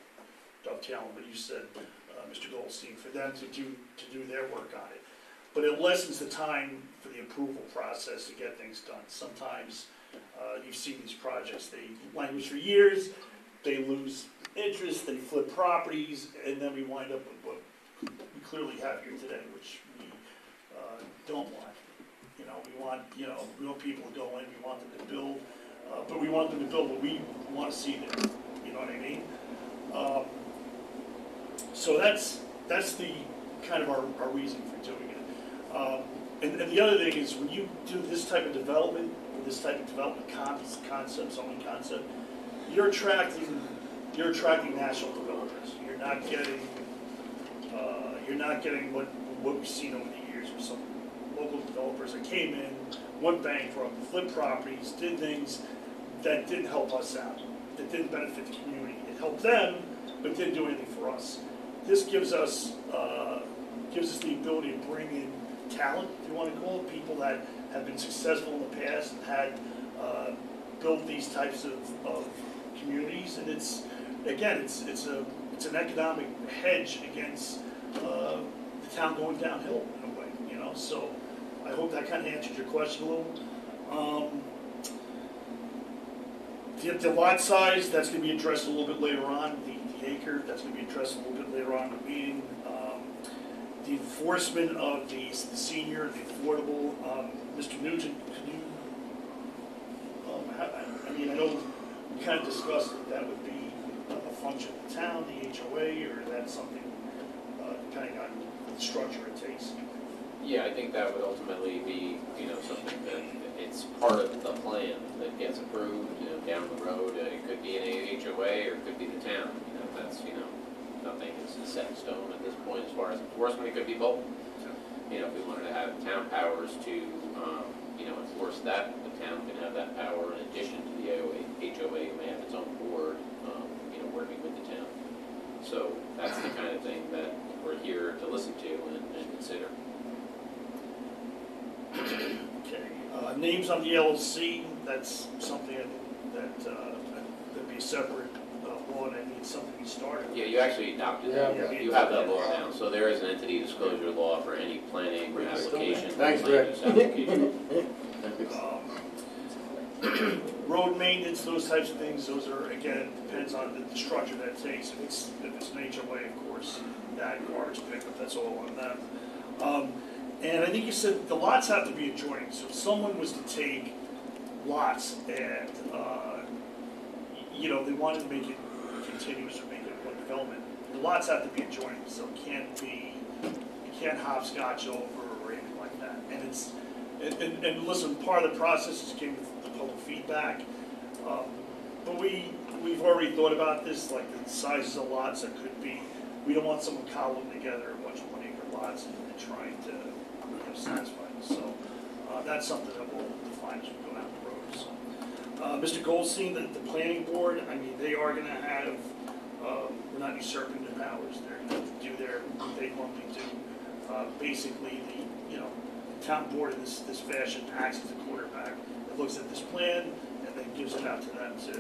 dovetailing what you said, Mr. Goldstein, for them to do their work on it. But it lessens the time for the approval process to get things done. Sometimes you've seen these projects, they languish for years, they lose interest, they flip properties, and then we wind up with what we clearly have here today, which we don't want. We want people to go in, we want them to build, but we want them to build what we want to see there. You know what I mean? So that's the kind of our reason for doing it. And the other thing is, when you do this type of development, concept, zoning concept, you're attracting national developers. You're not getting what we've seen over the years with some local developers that came in, went bankrupt, flipped properties, did things that didn't help us out, that didn't benefit the community. It helped them, but didn't do anything for us. This gives us the ability to bring in talent, if you want to call it, people that have been successful in the past and had built these types of communities, and it's an economic hedge against the town going downhill in a way, you know. So I hope that kind of answered your question a little. The lot size, that's going to be addressed a little bit later on. The acre, that's going to be addressed a little bit later on in the meeting. The enforcement of the senior, the affordable, Mr. Nugent, could you, I know we kind of discussed that would be a function of the town, the HOA, or that's something, depending on the structure it takes. Yeah, I think that would ultimately be, something that it's part of the plan that gets approved, down the road. It could be an HOA or it could be the town. That's, nothing is set in stone at this point as far as enforcement. It could be both. If we wanted to have town powers to, enforce that, the town can have that power in addition to the HOA may have its own board, working with the town. So that's the kind of thing that we're here to listen to and consider. Okay. Names on the LLC, that's something that'd be a separate law, and I think it's something we started. Yeah, you actually adopted that. Yeah. You have that law now. So there is an entity disclosure law for any planning application. Thanks, Rick. Road maintenance, those types of things, those are, again, depends on the structure that it takes. If it's an HOA, of course, that garbage pickup, that's all on them. And I think you said the lots have to be adjoining. So if someone was to take lots and, they wanted to make it continuous or make it one development, the lots have to be adjoining. So you can't hopscotch over or anything like that. And and listen, part of the process is getting the public feedback. But we've already thought about this, like the sizes of lots that could be. We don't want someone cobbling together a bunch of 1-acre lots and trying to satisfy them. So that's something that we'll define as we go down the road. So, Mr. Goldstein, the planning board, they are going to have, we're not usurping their powers. They're going to have do what they normally do. Basically, the town board in this fashion acts as a quarterback. It looks at this plan and then gives it out to them to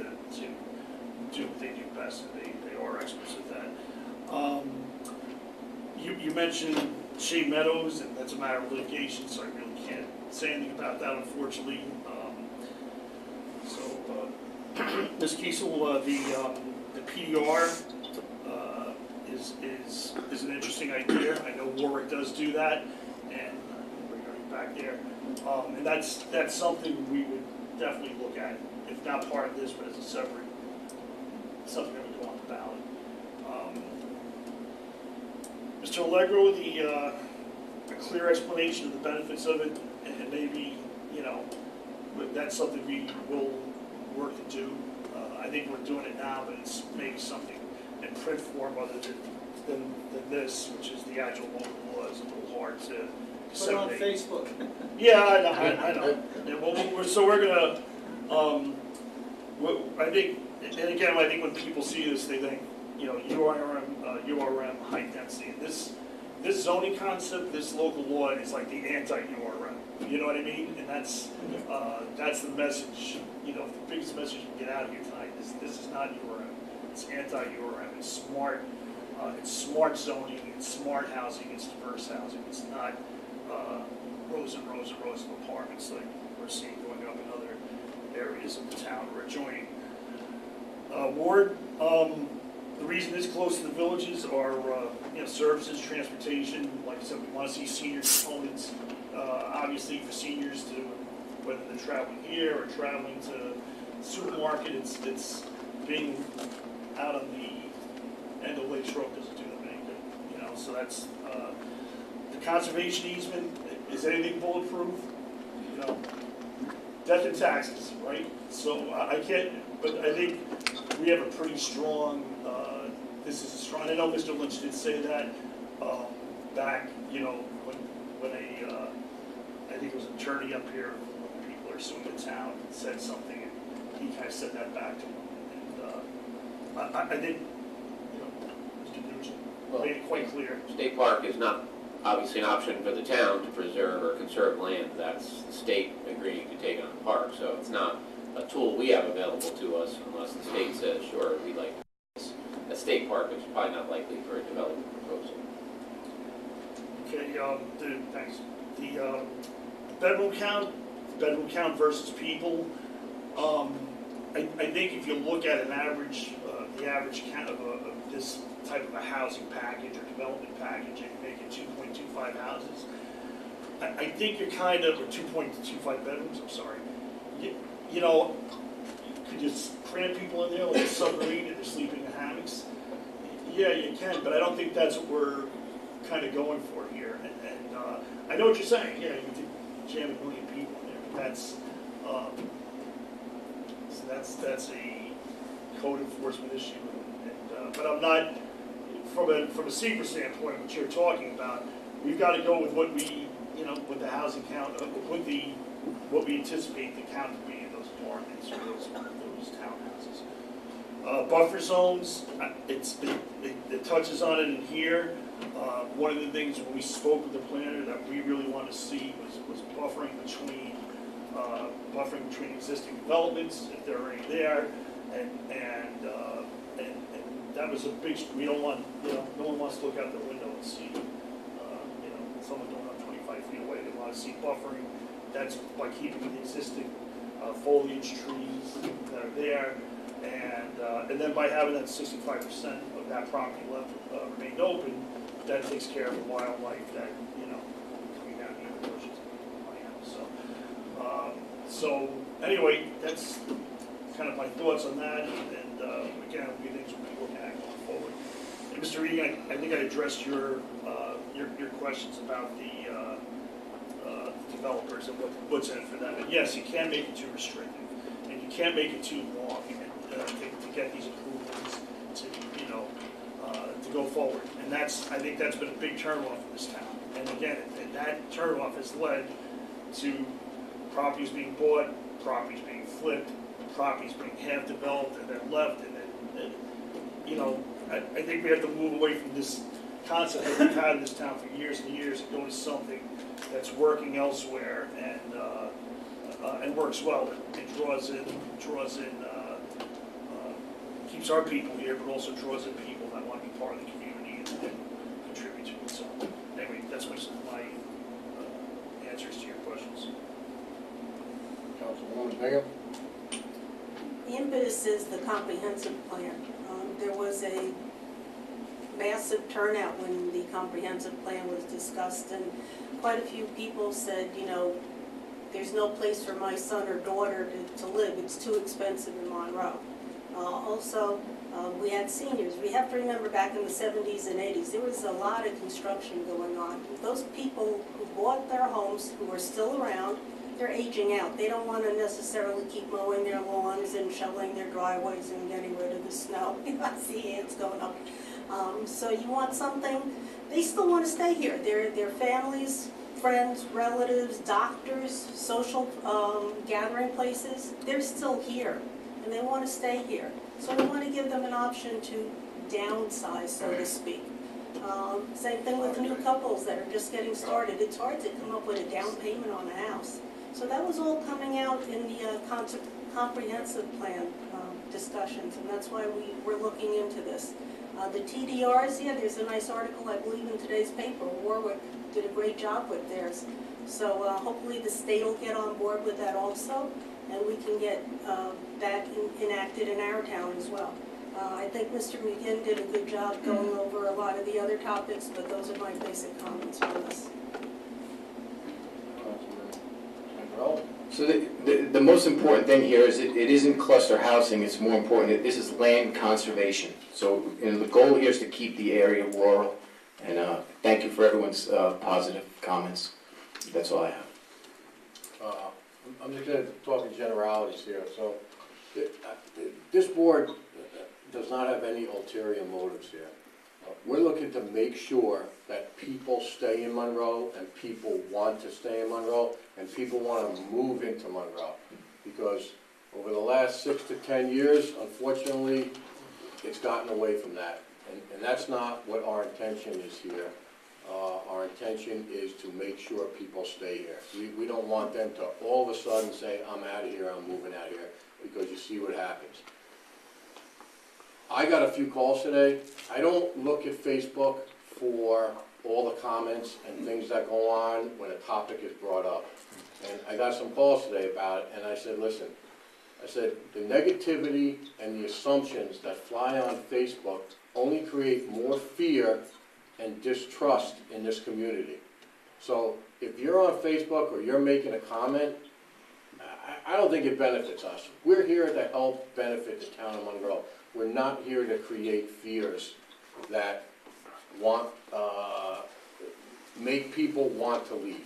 do what they do best, and they are experts at that. You mentioned Shea Meadows, and that's a matter of litigation, so I really can't say anything about that, unfortunately. Ms. Kiesel, the PDR is an interesting idea. I know Warwick does do that, and we're going back there. And that's something we would definitely look at, if not part of this, but as a separate, something that would go on the ballot. Mr. Allegro, a clear explanation of the benefits of it, and maybe, that's something we will work to do. I think we're doing it now, but it's maybe something in print form other than this, which is the actual local law. It's a little hard to Put it on disseminate. Facebook. Yeah, I know. Yeah, well, we're gonna, I think, and again, I think when people see this, they think, URM, high density. And this zoning concept, this local law is like the anti-URM. You know what I mean? And that's the message. The biggest message you can get out of here tonight is this is not URM. It's anti-URM. It's smart. It's smart zoning. It's smart housing. It's diverse housing. It's not rows and rows and rows of apartments like we're seeing going up in other areas of the town or adjoining. Ward, the reason it's close to the villages are services, transportation. Like I said, we want to see senior components. Obviously, for seniors to whether they're traveling here or traveling to the supermarket, it's being out on the end of Lake Shore doesn't do them any good. So that's the conservation easement. Is anything bulletproof? Death and taxes, right? So I can't, but I think we have a pretty strong, this is a strong, I know Mr. Lynch did say that back, when I think it was an attorney up here, when people are suing the town, said something, and he kind of said that back to him. And I think, Mr. Nugent made it quite clear. State park is not obviously an option for the town to preserve or conserve land. That's the state agreeing to take on the park, so it's not a tool we have available to us unless the state says, sure, we'd like this. A state park is probably not likely for a development proposal. Okay, thanks. The bedroom count versus people. I think if you look at an average, the average count of this type of a housing package or development package, and make it 2.25 houses, I think you're kind of, or 2.25 bedrooms, I'm sorry. Could you cram people in there like a submarine and they're sleeping in hammocks? Yeah, you can, but I don't think that's what we're kind of going for here. And I know what you're saying. Yeah, you could jam 1 million people in there, but that's a code enforcement issue. But I'm not, from a secret standpoint, what you're talking about, we've got to go with what we, with the housing count, what we anticipate the count to be in those apartments or those townhouses. Buffer zones, it touches on it in here. One of the things when we spoke with the planner that we really wanted to see was buffering between existing developments if they're already there, and that was a big. We don't want no one wants to look out the window and see someone going up 25 feet away. They want to see buffering. That's by keeping the existing foliage trees that are there, and then by having that 65% of that property left remained open, that takes care of the wildlife that coming down here in the bushes and my house. So anyway, that's kind of my thoughts on that, and again, it'll be things we'll be looking at going forward. And Mr. Regan, I think I addressed your questions about the developers and what's in it for them. And yes, you can make it too restrictive, and you can't make it too long, and to get these approvals to go forward. And I think that's been a big turnoff in this town. And again, that turnoff has led to properties being bought, properties being flipped, properties being half developed and then left, and then I think we have to move away from this concept that we've had in this town for years and years, and go to something that's working elsewhere and works well. It draws in, keeps our people here, but also draws in people that want to be part of the community and contribute to it. So anyway, that's my answers to your questions. Councilwoman Bingham? The impetus is the comprehensive plan. There was a massive turnout when the comprehensive plan was discussed, and quite a few people said, you know, there's no place for my son or daughter to live. It's too expensive in Monroe. Also, we had seniors. We have to remember back in the 70s and 80s, there was a lot of construction going on. Those people who bought their homes, who are still around, they're aging out. They don't want to necessarily keep mowing their lawns and shoveling their driveways and getting rid of the snow. I see ants going up. So you want something, they still want to stay here. Their families, friends, relatives, doctors, social gathering places, they're still here and they want to stay here. So we want to give them an option to downsize, so to speak. Same thing with new couples that are just getting started. It's hard to come up with a down payment on a house. So that was all coming out in the comprehensive plan discussions, and that's why we were looking into this. The TDRs, yeah, there's a nice article, I believe, in today's paper. Warwick did a great job with theirs. So hopefully the state will get on board with that also, and we can get that enacted in our town as well. I think Mr. McGinn did a good job going over a lot of the other topics, but those are my basic comments on this. So the most important thing here is it isn't cluster housing, it's more important that this is land conservation. So the goal here is to keep the area rural, and thank you for everyone's positive comments. That's all I have. I'm just going to talk in generalities here. So this board does not have any ulterior motives here. We're looking to make sure that people stay in Monroe and people want to stay in Monroe and people want to move into Monroe. Because over the last 6 to 10 years, unfortunately, it's gotten away from that. And that's not what our intention is here. Our intention is to make sure people stay here. We don't want them to all of a sudden say, I'm out of here, I'm moving out of here, because you see what happens. I got a few calls today. I don't look at Facebook for all the comments and things that go on when a topic is brought up. And I got some calls today about it, and I said, listen, I said, the negativity and the assumptions that fly on Facebook only create more fear and distrust in this community. So if you're on Facebook or you're making a comment, I don't think it benefits us. We're here to help benefit the town of Monroe. We're not here to create fears that make people want to leave.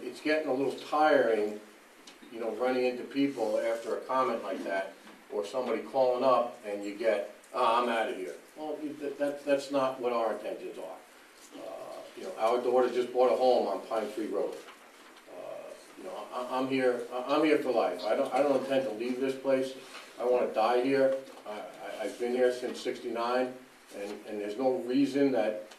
It's getting a little tiring, running into people after a comment like that, or somebody calling up and you get, I'm out of here. Well, that's not what our intentions are. Our daughter just bought a home on Pine Tree Road. I'm here for life. I don't intend to leave this place. I want to die here. I've been here since '69, and there's no reason that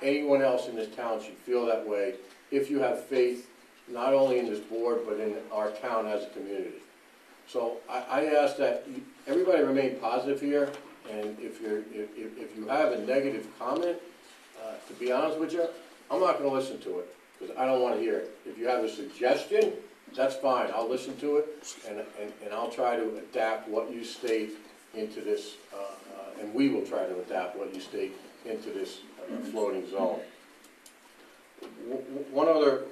anyone else in this town should feel that way if you have faith not only in this board but in our town as a community. So I ask that everybody remain positive here, and if you have a negative comment, to be honest with you, I'm not going to listen to it because I don't want to hear it. If you have a suggestion, that's fine. I'll listen to it, and I'll try to adapt what you state into this, and we will try to adapt what you state into this floating zone. One other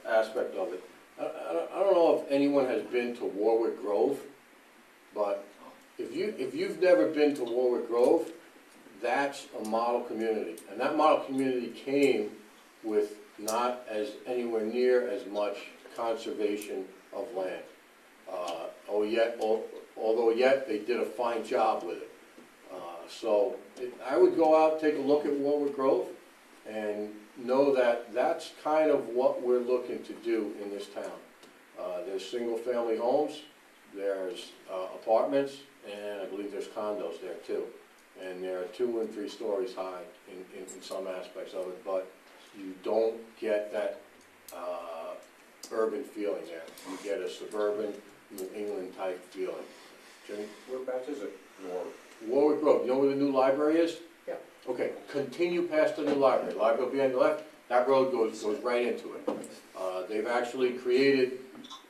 aspect of it, I don't know if anyone has been to Warwick Grove, but if you've never been to Warwick Grove, that's a model community, and that model community came with not as anywhere near as much conservation of land. Although yet they did a fine job with it. So I would go out, take a look at Warwick Grove, and know that that's kind of what we're looking to do in this town. There's single-family homes, there's apartments, and I believe there's condos there too. and they're 2 and 3 stories high in some aspects of it, but you don't get that urban feeling there. You get a suburban New England type feeling. Jimmy? Whereabouts is it? Warwick Road, you know where the new library is? Yeah. Okay, continue past the new library. Library will be on the left, that road goes right into it. They've actually created,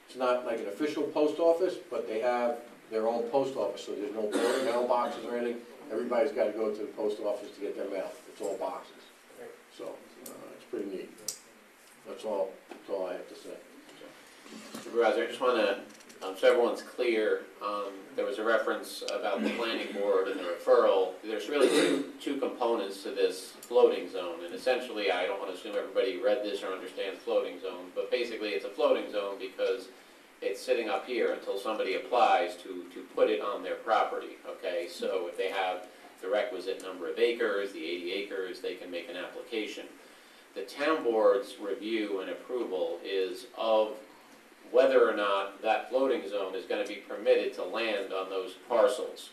it's not like an official post office, but they have their own post office, so there's no mailboxes or anything. Everybody's got to go to the post office to get their mail. It's all boxes. So, it's pretty neat. That's all I have to say. Supervisor, I just want to, so everyone's clear, there was a reference about the planning board and the referral. There's really two components to this floating zone, and essentially, I don't want to assume everybody read this or understands floating zone, but basically it's a floating zone because it's sitting up here until somebody applies to put it on their property, okay? So if they have the requisite number of acres, the 80 acres, they can make an application. The town board's review and approval is of whether or not that floating zone is going to be permitted to land on those parcels.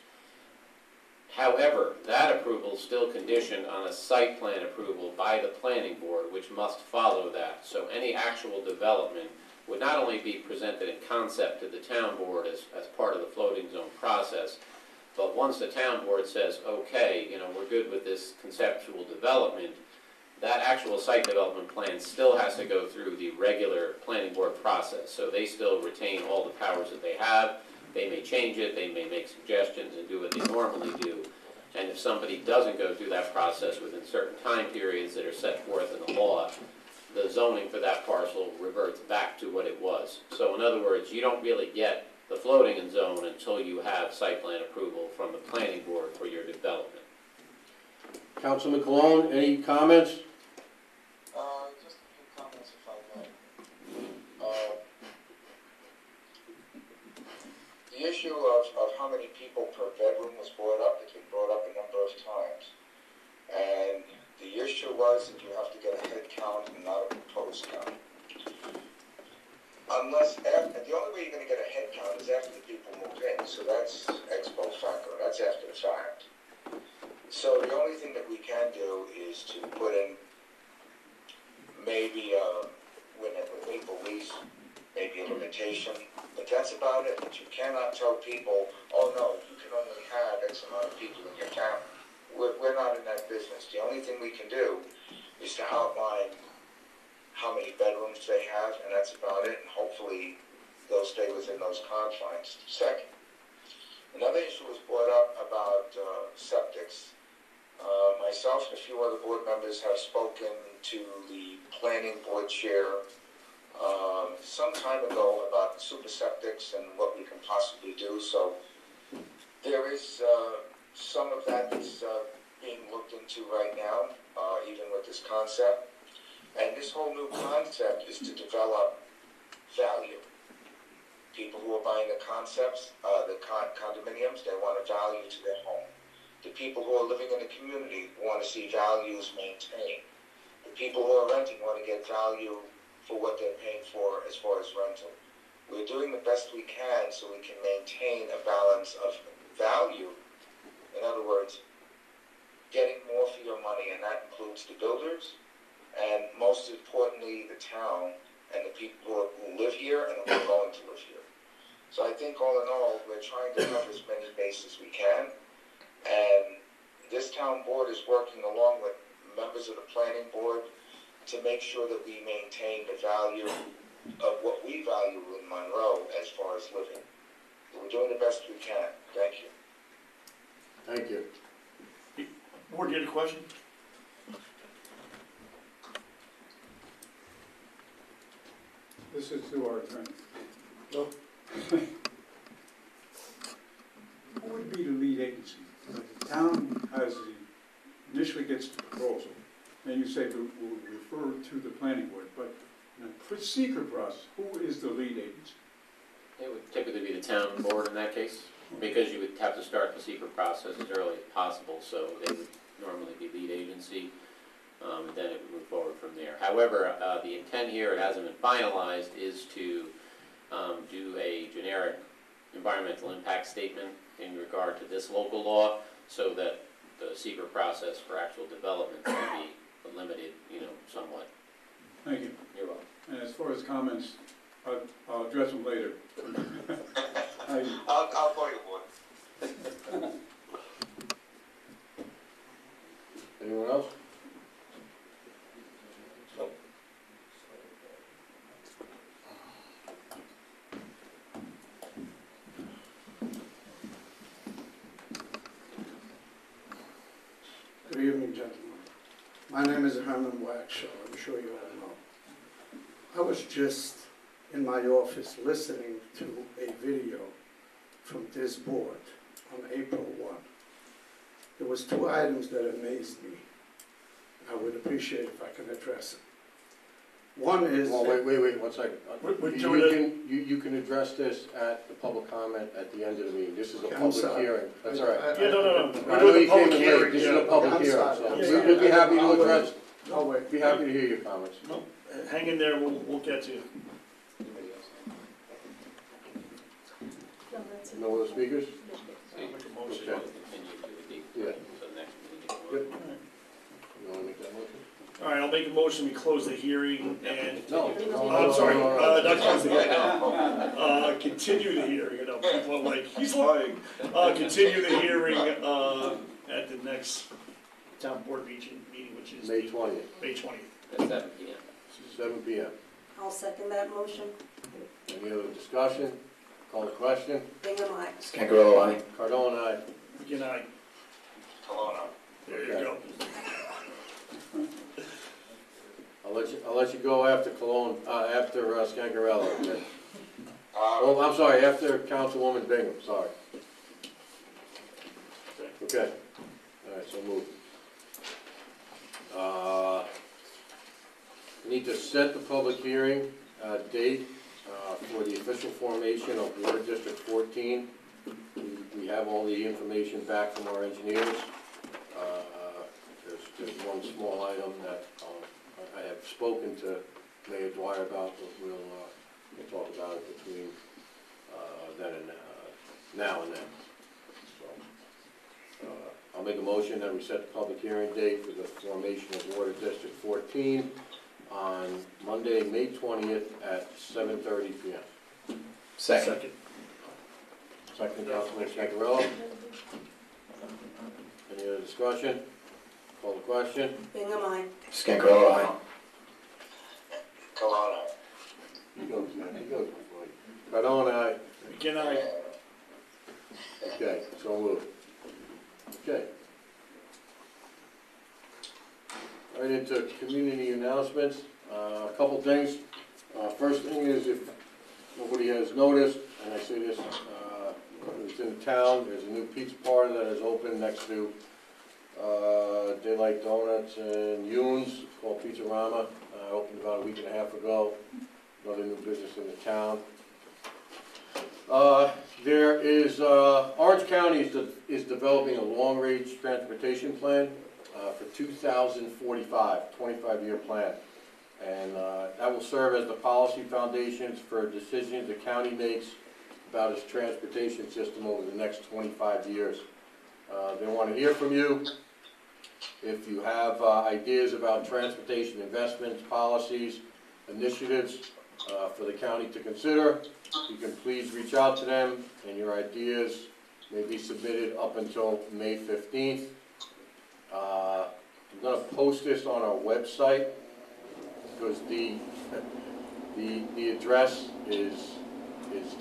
However, that approval is still conditioned on a site plan approval by the planning board, which must follow that. So any actual development would not only be presented in concept to the town board as part of the floating zone process, but once the town board says, okay, we're good with this conceptual development, that actual site development plan still has to go through the regular planning board process. So they still retain all the powers that they have. They may change it, they may make suggestions and do what they normally do. And if somebody doesn't go through that process within certain time periods that are set forth in the law, the zoning for that parcel reverts back to what it was. So in other words, you don't really get the floating zone until you have site plan approval from the planning board for your development. Councilman Cologne, any comments? Just a few comments if I may. The issue of how many people per bedroom was brought up. It's been brought up a number of times. And the issue was that you have to get a head count and not a proposed count. The only way you're going to get a head count is after the people move in, so that's ex post facto, that's after the fact. So the only thing that we can do is to put in maybe when we police, maybe a limitation, but that's about it. But you cannot tell people, oh no, you can only have X amount of people in your town. We're not in that business. The only thing we can do is to outline how many bedrooms they have, and that's about it, and hopefully they'll stay within those confines. Second, another issue was brought up about septics. Myself and a few other board members have spoken to the planning board chair some time ago about super septics and what we can possibly do. So there is some of that that's being looked into right now, even with this concept. And this whole new concept is to develop value. People who are buying the concepts, the condominiums, they want a value to their home. The people who are living in the community want to see values maintained. The people who are renting want to get value for what they're paying for as far as rental. We're doing the best we can so we can maintain a balance of value. In other words, getting more for your money, and that includes the builders, and most importantly, the town and the people who live here and who are going to live here. So I think all in all, we're trying to cover as many bases we can. And this town board is working along with members of the planning board to make sure that we maintain the value of what we value in Monroe as far as living. We're doing the best we can. Thank you. Thank you. Board, you had a question? This is to our attorney. No. Who would be the lead agency? The town initially gets the proposal, and you say we'll refer to the planning board, but in a secret process, who is the lead agency? It would typically be the town board in that case, because you would have to start the secret process as early as possible, so they would normally be lead agency, and then it would move forward from there. However, the intent here, it hasn't been finalized, is to do a generic environmental impact statement in regard to this local law, so that the secret process for actual development to be limited, somewhat. Thank you. You're welcome. And as far as comments, I'll address them later. I'll call you one. Anyone else? Good evening, gentlemen. My name is Herman Waxhaw, I'm sure you all know. I was just in my office listening to a video from this board on April 1. There was 2 items that amazed me. I would appreciate if I can address it. One is... Well, wait, 1 second. We're doing You can address this at the public comment at the end of the meeting. This is a Okay, I'm public sorry. hearing. That's all right. Yeah, no. I We're know doing you the public came in late. hearing. This is yeah. a public I'm hearing, sorry. so Yeah. we'll be happy to I'll address, I'll wait. be happy to hear your comments. No, hang in there, we'll get to you. No other speakers? So you Make a motion. Okay. continue to the deep, Yeah. to the next meeting. Good. You want to make that motion? All right, I'll make a motion, we close the hearing and... No. I'm sorry, no. not close the hearing. Continue the hearing, people are like, he's lying. Continue the hearing, at the next town board meeting, which is May 20th, May 20th. At 7 p.m. 7 p.m. I'll second that motion. Any other discussion? Call the question. Bingham, aye. Scangarello, aye. Cardone, aye. Good night. Kelowna. There you Okay. go. I'll let you go after Cologne, after Scangarello. Okay. Oh, I'm sorry, after Councilwoman Bingham, sorry. Okay. All right, so move. We need to set the public hearing date for the official formation of Water District 14. We have all the information back from our engineers. There's one small item that I have spoken to Mayor Dwyer about, but we'll talk about it between then and now and then. So, I'll make a motion that we set the public hearing date for the formation of Water District 14 on Monday, May 20th at 7:30 p.m. Second. Second, Councilman Scangarello. Any other discussion? Call the question. Bingham, aye. Scangarello, aye. Kelowna. He goes, Cardone, aye. Good night. Okay, so moved. Okay. Right into community announcements. A couple things. First thing is, if nobody has noticed, and I say this, it's in town, there's a new pizza parlor that is open next to Daylight Donuts and Yoon's. It's called Pizzarama. Opened about a week and a half ago. Another new business in the town. There is, Orange County is developing a long-range transportation plan for 2045, 25-year plan. And that will serve as the policy foundations for decisions the county makes about its transportation system over the next 25 years. They want to hear from you. If you have ideas about transportation investments, policies, initiatives for the county to consider, you can please reach out to them, and your ideas may be submitted up until May 15th. I'm going to post this on our website because the address is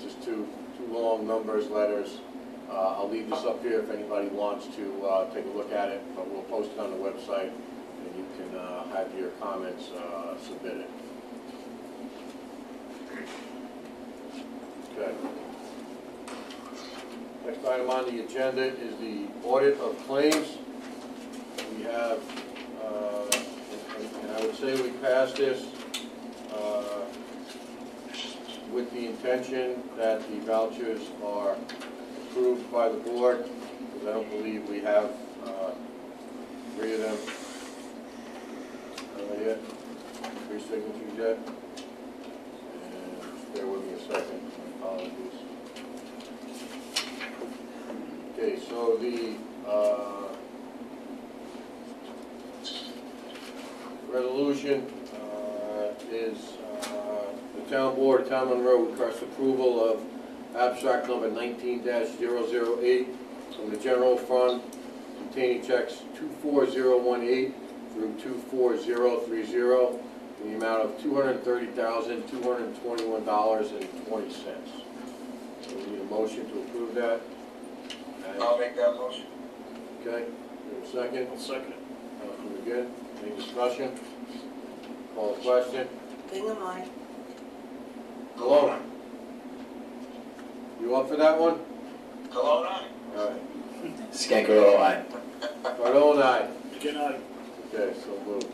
just too long, numbers, letters. I'll leave this up here if anybody wants to take a look at it, but we'll post it on the website, and you can have your comments submitted. Okay. Next item on the agenda is the audit of claims. We have, and I would say we passed this with the intention that the vouchers are approved by the board, because I don't believe we have 3 of them yet, 3 signatures yet. And bear with me a second, my apologies. Okay, so the resolution is the town board of Town Monroe requests approval of abstract number 19-008 from the general fund containing checks 24018 through 24030 in the amount of $230,221.20. So we need a motion to approve that. I'll make that motion. Okay, we have a second? I'll second it. Councilman McGinn, any discussion? Call the question. Bingham, aye. Malone? You up for that one? Cologne, aye. All right. Skankaroo, aye. Cardone, aye. Again, aye. Okay, so moved.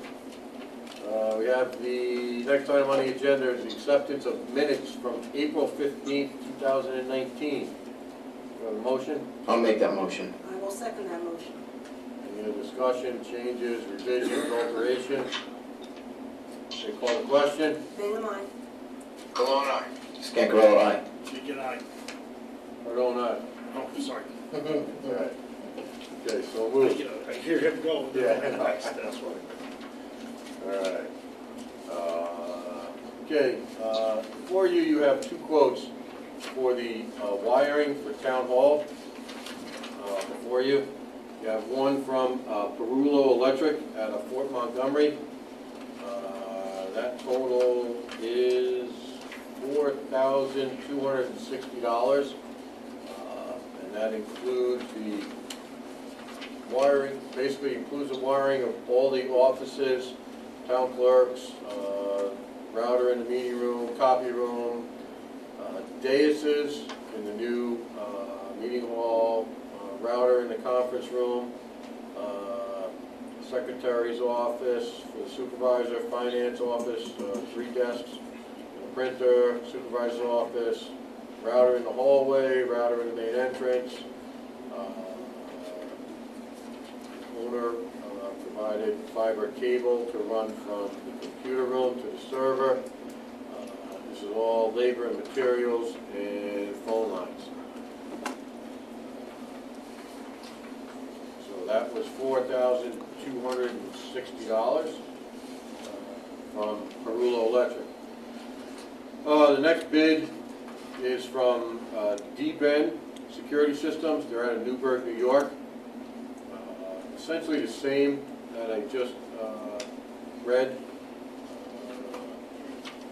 We have the next item on the agenda is the acceptance of minutes from April 15th, 2019. We have a motion? I'll make that motion. I will second that motion. Any other discussion, changes, revisions, alterations? Okay, call the question. Bingham, aye. Cologne, aye. Skankaroo, aye. Again, aye. Cardone, aye. Oh, sorry. All right. Okay, so moved. I hear him go. Yeah. That's why. All right. Okay, before you, you have two quotes for the wiring for Town Hall. Before you, you have one from Perullo Electric out of Fort Montgomery. That total is $4,260. And that includes the wiring, basically includes the wiring of all the offices, town clerks, router in the meeting room, copy room, daises in the new meeting hall, router in the conference room, secretary's office, for the supervisor, finance office, 3 desks, a printer, supervisor's office, router in the hallway, router in the main entrance. Owner provided fiber cable to run from the computer room to the server. This is all labor and materials and phone lines. So that was $4,260 from Perullo Electric. The next bid is from D-Ben Security Systems. They're out of Newburgh, New York. Essentially the same that I just read.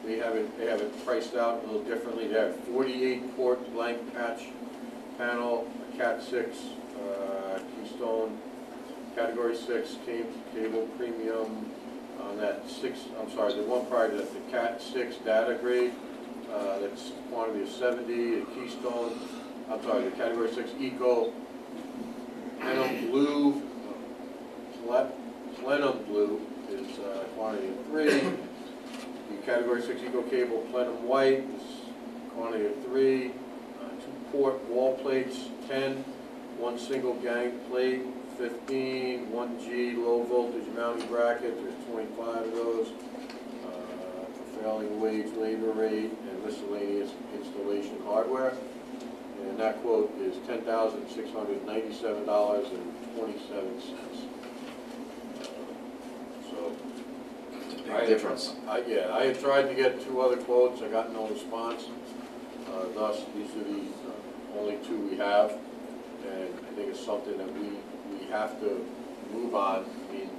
They have it priced out a little differently. They have 48 port blank patch panel, a Cat 6 Keystone, Category 6 cable premium on that the one prior to that, the Cat 6 data grade. That's quantity of 70, the Keystone, the Category 6 Eco, Plenum Blue, Plenum Blue is quantity of 3. The Category 6 Eco Cable Plenum White is quantity of 3. 2 port wall plates, 10. 1 single gang plate, 15. 1G low voltage mounting bracket, there's 25 of those. Prevailing wage, labor rate, and miscellaneous installation hardware. And that quote is $10,697.27. So, It's a big difference. I had tried to get 2 other quotes, I got no response. Thus, these are the only 2 we have, and I think it's something that we have to move on. I mean,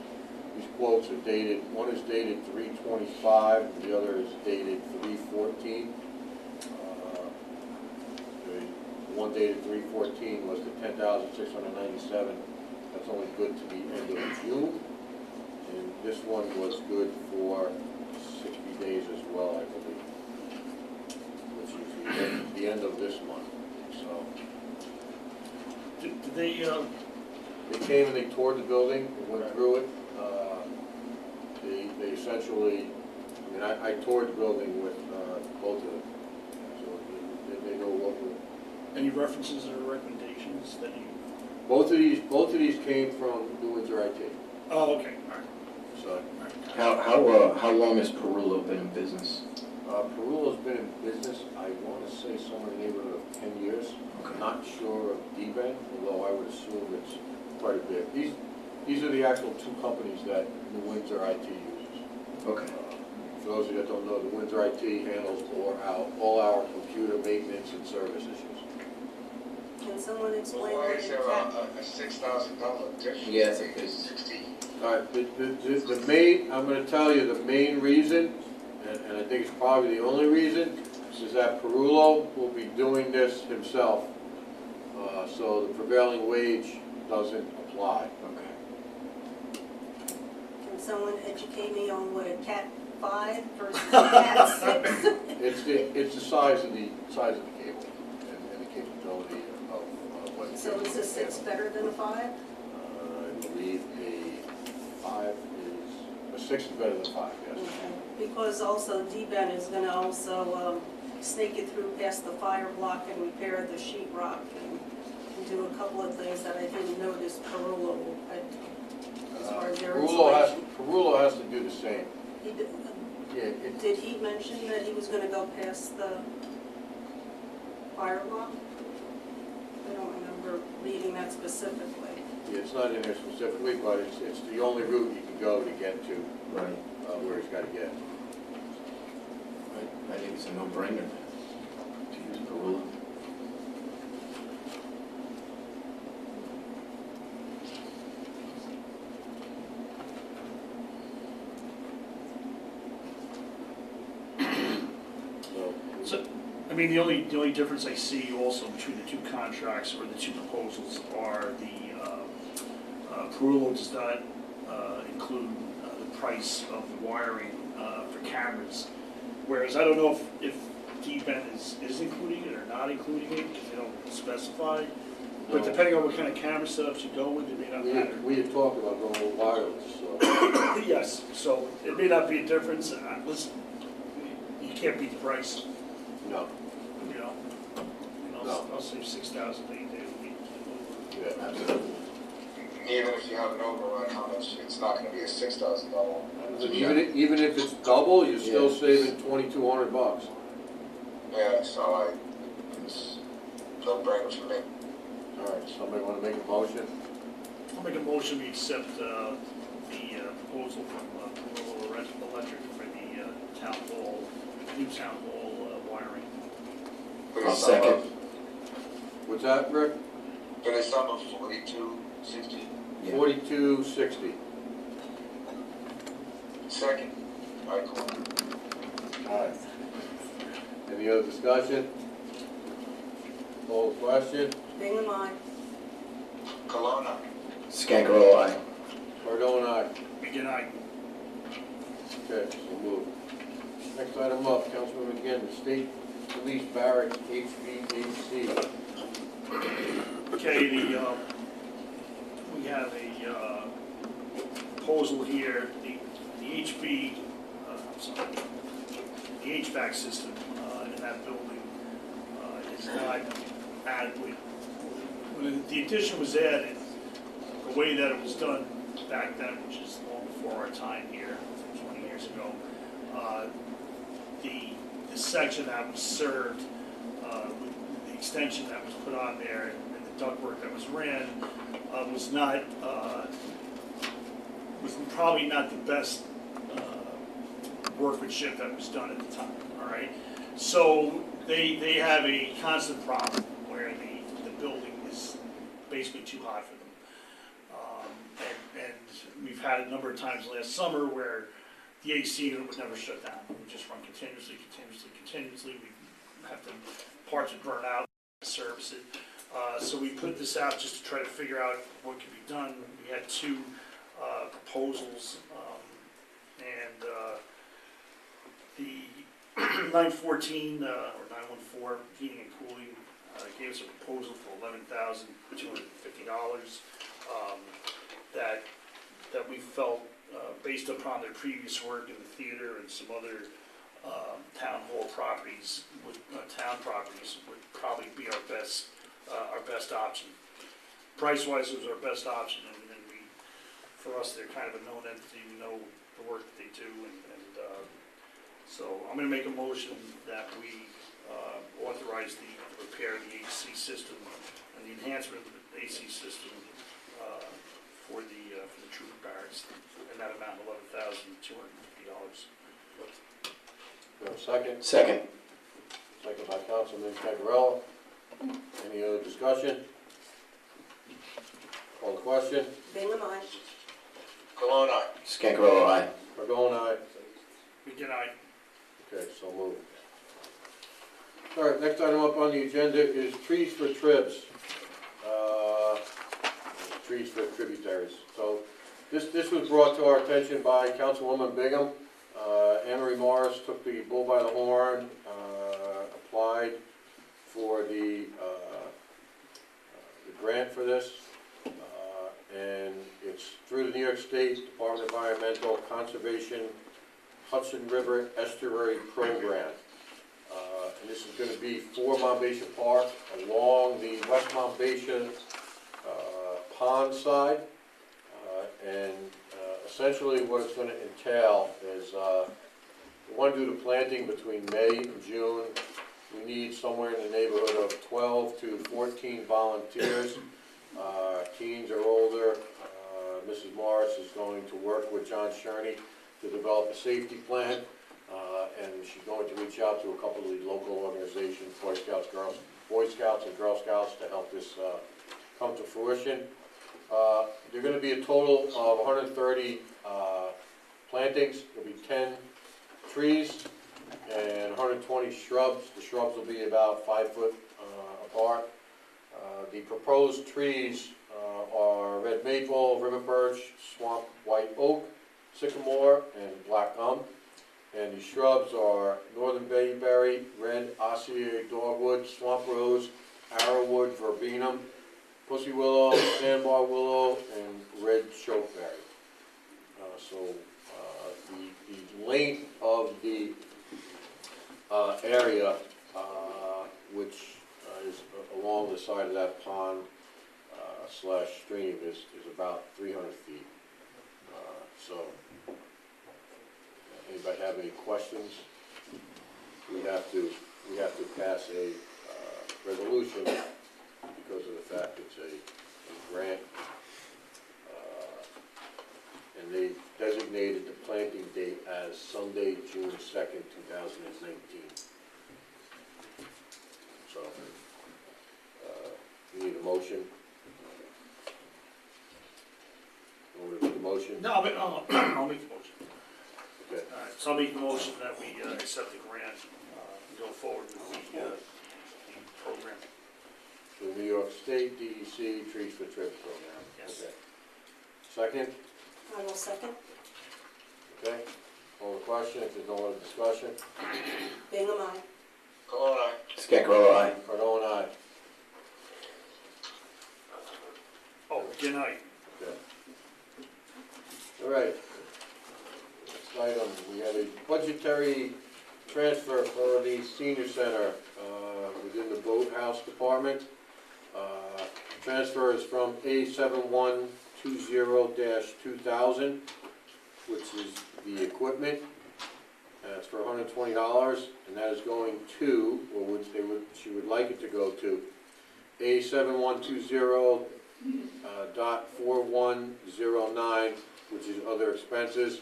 these quotes are dated, one is dated 3/25, and the other is dated 3/14. The one dated 3/14 was the $10,697. That's only good to the end of June. And this one was good for 60 days as well, I believe, which is the end of this month. So Did they, they came and they toured the building, they went through it. They essentially, I toured the building with both of them, so they know what we're. any references or recommendations that you? Both of these came from New Windsor IT. Oh, okay, all right. So How long has Perullo been in business? Perullo's been in business, I want to say somewhere in the neighborhood of 10 years. Okay. Not sure of D-Ben, although I would assume it's quite a bit. These are the actual 2 companies that New Windsor IT uses. Okay. For those of you that don't know, the Windsor IT handles all our computer maintenance and service issues. Can someone So explain why what is a there cat? a $6,000 difference? Yes, it between is. 60. All right, the main, I'm gonna tell you the main reason, and I think it's probably the only reason, is that Perullo will be doing this himself. So the prevailing wage doesn't apply. Okay. Can someone educate me on what a cat 5 versus a cat 6? It's the size of the cable and the capability of what. So is a 6 better than a 5? I believe a 6 is better than 5, yes. Okay. Because also D-Ben is gonna also snake it through past the fire block and repair the sheet rock and do a couple of things that I didn't notice Perullo had as far as their installation. Perullo has to do the same. He did, Yeah, did he mention that he was gonna go past the fire block? I don't remember reading that specifically. it's not in there specifically, but it's the only route you can go to get to Right. where he's got to get. I think it's a no-brainer to use Perullo. So, I mean, the only difference I see also between the two contracts or the two proposals are the, Perullo does not include the price of the wiring for cameras. Whereas I don't know if D-Ben is including it or not including it, because they don't specify. But No. depending on what kind of camera setups you go with, it may not matter. We had talked about going with wireless, so. Yes, so it may not be a difference. Listen, you can't beat the price. No. You know, No. I'll save 6,000 a day. Yeah, absolutely. Even if you have an overrun, how much, it's not gonna be a $6,000 one. Even if it's double, you're still Yeah. saving $2,200. Yeah, so it's no brainers for me. All right, somebody want to make a motion? I'll make a motion, we accept the proposal from Perullo Electric for the town hall, new town hall wiring. For the I'll sum second. of- What's that, Rick? For the sum of 4260. Yeah. 4260. Second, Michael. All right. Any other discussion? Call the question? Bingham, aye. Kelowna. Scarecrow, aye. Cardone, aye. Again, Okay, so moved. Next item up, Councilman McGinn, the State Police Barracks HVAC. okay, we have a proposal here, the the HVAC system in that building is not adequate. When the addition was added, the way that it was done back then, which is long before our time here, 20 years ago, the section that was served, with the extension that was put on there and the ductwork that was ran, was not, was probably not the best workmanship that was done at the time, all right? So they have a constant problem where the building is basically too hot for them. And we've had a number of times last summer where the AC unit would never shut down. It would just run continuously. We have to, parts would burn out, service it. So we put this out just to try to figure out what could be done. We had two proposals, and the 914 or 914 Heating and Cooling gave us a proposal for $11,250 that we felt, based upon their previous work in the theater and some other town hall properties, town properties, would probably be our best option. Price-wise, it was our best option, and for us, they're kind of a known entity. We know the work that they do, and so I'm going to make a motion that we authorize the repair of the AC system and the enhancement of the AC system for the trooper barracks, and that amount $11,250. Do I have a second? Second. Second by Councilman Cantarella. Any other discussion? Call the question. Bingham, aye. Cologne, aye. Scancarello, aye. Cardone, aye. Begin I. Okay, so moved. All right, next item up on the agenda is trees for tribs. Trees for tributaries. So this was brought to our attention by Councilwoman Bingham. Anne-Marie Morris took the bull by the horn, applied for the grant for this, and it's through the New York State Department of Environmental Conservation Hudson River Estuary Program. And this is going to be for Monbassia Park along the West Monbassia pond side. And essentially what it's going to entail is we want to do the planting between May and June. We need somewhere in the neighborhood of 12 to 14 volunteers, teens or older. Mrs. Morris is going to work with John Sherney to develop a safety plan, and she's going to reach out to a couple of the local organizations, Boy Scouts and Girl Scouts, to help this come to fruition. There are going to be a total of 130 plantings. There'll be 10 trees and 120 shrubs. The shrubs will be about 5 foot apart. The proposed trees are red maple, river birch, swamp white oak, sycamore, and black gum. And the shrubs are northern bayberry, red osseous dogwood, swamp rose, arrowwood, verbena, pussy willow, sandbar willow, and red chokeberry. The length of the area, which is along the side of that pond slash stream, is about 300 feet. Anybody have any questions? We have to pass a resolution because of the fact it's a grant. And they designated the planting date as Sunday, June 2nd, 2019. So, we need a motion. Want to make a motion? No, I'll make the motion. Okay. All right, so I'll make the motion that we accept the grant and go forward with the program. The New York State DEC Trees for Trips program. Yes. Okay. Second? I will second. Okay. Call the question if there's no other discussion. Bingham, aye. Cologne, aye. Scancarello, aye. Cardone, aye. Oh, begin I. Okay. All right. Next item, we have a budgetary transfer for the senior center within the boathouse department. Transfer is from A7120-2000, which is the equipment. It's for $120, and that is going to, or which she would like it to go to, A7120.4109, which is other expenses.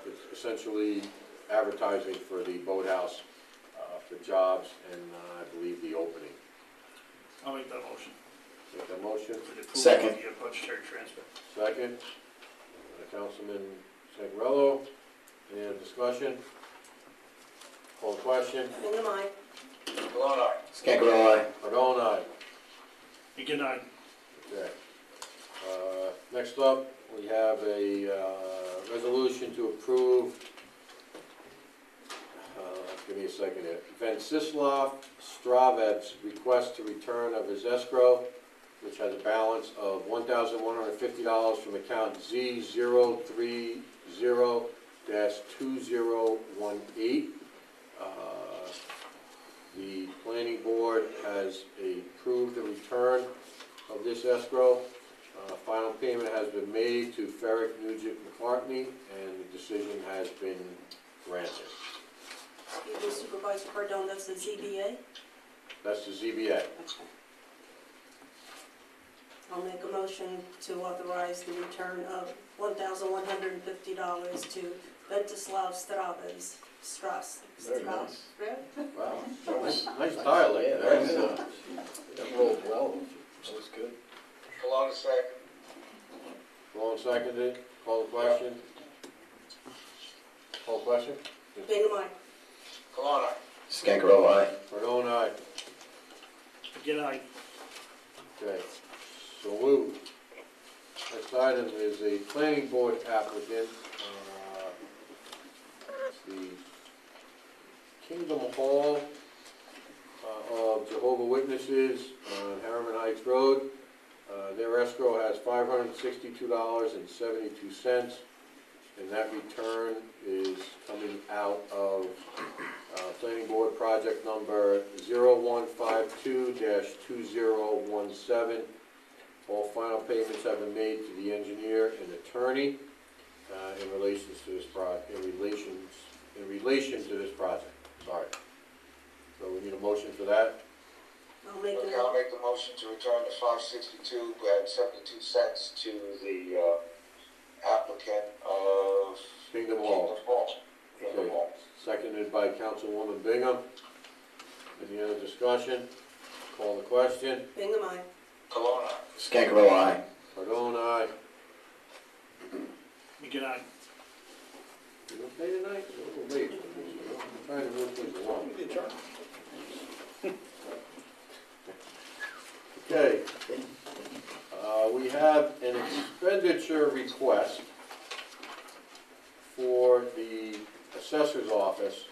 It's essentially advertising for the boathouse for jobs and I believe the opening. I'll make that motion. Make that motion. For the approval Second. of the budgetary transfer. Second. Councilman Sangarello. Any other discussion? Call the question. Bingham, aye. Cologne, aye. Scancarello, aye. Cardone, aye. Begin I. Okay. Next up, we have a resolution to approve, give me a second here, Vencislav Stravets request to return of his escrow, which has a balance of $1,150 from account Z030-2018. The planning board has approved the return of this escrow. Final payment has been made to Ferrick Nugent McCartney, and the decision has been granted. Excuse me, Supervisor Cardone, that's the ZBA? That's the ZBA. Okay. I'll make a motion to authorize the return of $1,150 to Ventislav Strass. Very nice. Right? Wow, nice dialect there. That rolled well. That was good. Colonna second. Ron seconded, call the question. Call the question? Bingham, aye. Colonna. Skankarella, aye. Cardone, aye. Again, Okay, so moved. Next item is a planning board applicant. It's the Kingdom Hall of Jehovah Witnesses on Harriman Heights Road. Their escrow has $562.72, and that return is coming out of planning board project number 0152-2017. All final payments have been made to the engineer and attorney in relation to this project. Sorry. So we need a motion for that. I'll make Okay, a I'll make the motion to return the $562.72 to the applicant of Kingdom Hall. Kingdom Okay. Hall. Seconded by Councilwoman Bingham. Any other discussion? Call the question. Bingham, aye. Colonna. Skankarella, aye. Cardone, aye. again, You okay tonight? A little late. I'm trying to move things along. Okay. We have an expenditure request for the assessor's office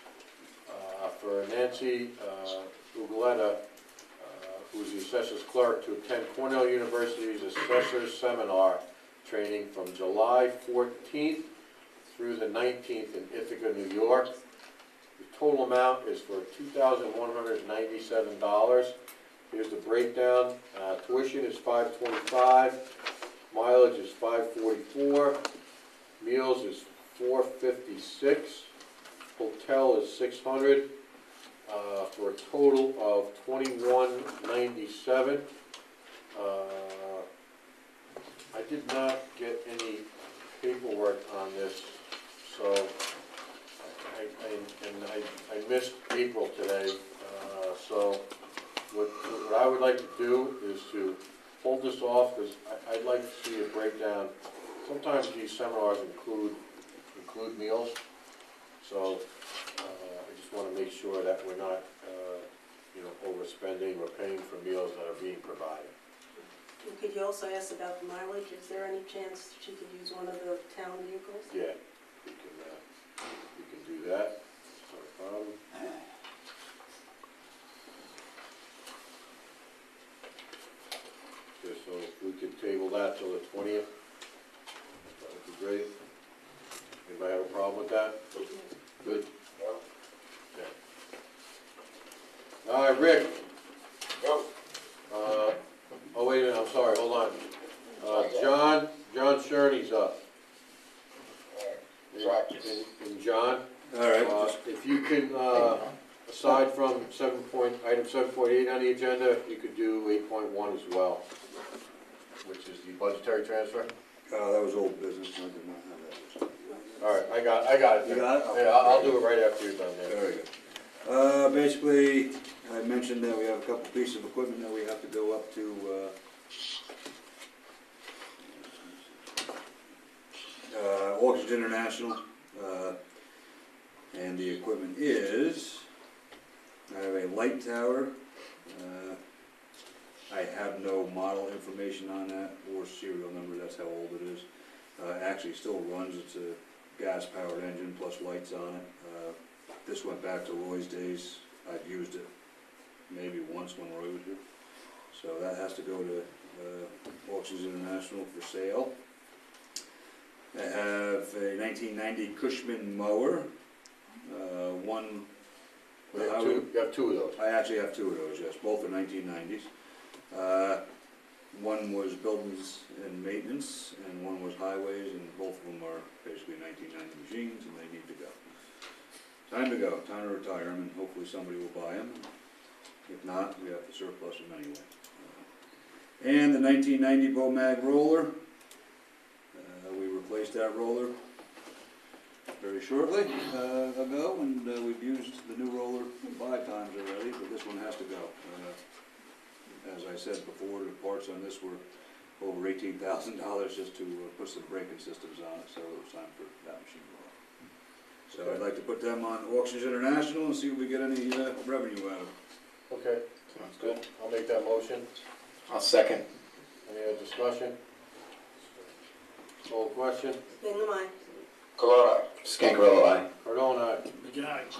for Nancy Ugaletta, who's the assessor's clerk, to attend Cornell University's Assessor's Seminar training from July 14th through the 19th in Ithaca, New York. The total amount is for $2,197. Here's the breakdown. Tuition is $525, mileage is $544, meals is $456, hotel is $600, for a total of $2197. I did not get any paperwork on this, so I missed April today. So what I would like to do is to hold this off, because I'd like to see a breakdown. Sometimes these seminars include meals, so I just want to make sure that we're not, overspending or paying for meals that are being provided. And could you also ask about the mileage? Is there any chance she could use one of the town vehicles? Yeah, we can do that. It's not a problem. Okay, so if we could table that till the 20th, that would be great. Anybody have a problem with that? Good? Okay. All right, Rick. Go. Oh, wait a minute, I'm sorry, hold on. John Sherney's up. And John? All right. If you can, aside from item 7.8 on the agenda, you could do 8.1 as well, which is the budgetary transfer. That was old business, I did not have that. All right, I got it. You got it? Okay. Yeah, I'll do it right after you're done there. Very good. Basically, I mentioned that we have a couple pieces of equipment that we have to go up to, Auctions International, and the equipment is, I have a light tower. I have no model information on that or serial number, that's how old it is. Actually still runs, it's a gas-powered engine plus lights on it. This went back to Roy's days. I've used it maybe once when Roy was here. So that has to go to Auctions International for sale. I have a 1990 Cushman mower. You have two of those. I actually have two of those, yes. Both are 1990s. One was buildings and maintenance, and one was highways, and both of them are basically 1990 machines, and they need to go. Time to go, time to retire them, and hopefully somebody will buy them. If not, we have to surplus them anyway. And the 1990 Bomag roller. We replaced that roller very shortly ago, and we've used the new roller 5 times already, but this one has to go. As I said before, the parts on this were over $18,000 just to put some braking systems on it, so it was time for that machine to go. So I'd like to put them on Auctions International and see if we get any revenue out of it. Okay, Sounds good. I'll make that motion. I'll second. Any other discussion? Call question? Bingham, aye. Colonna. Scancarello, aye. Cardone, aye. Good night.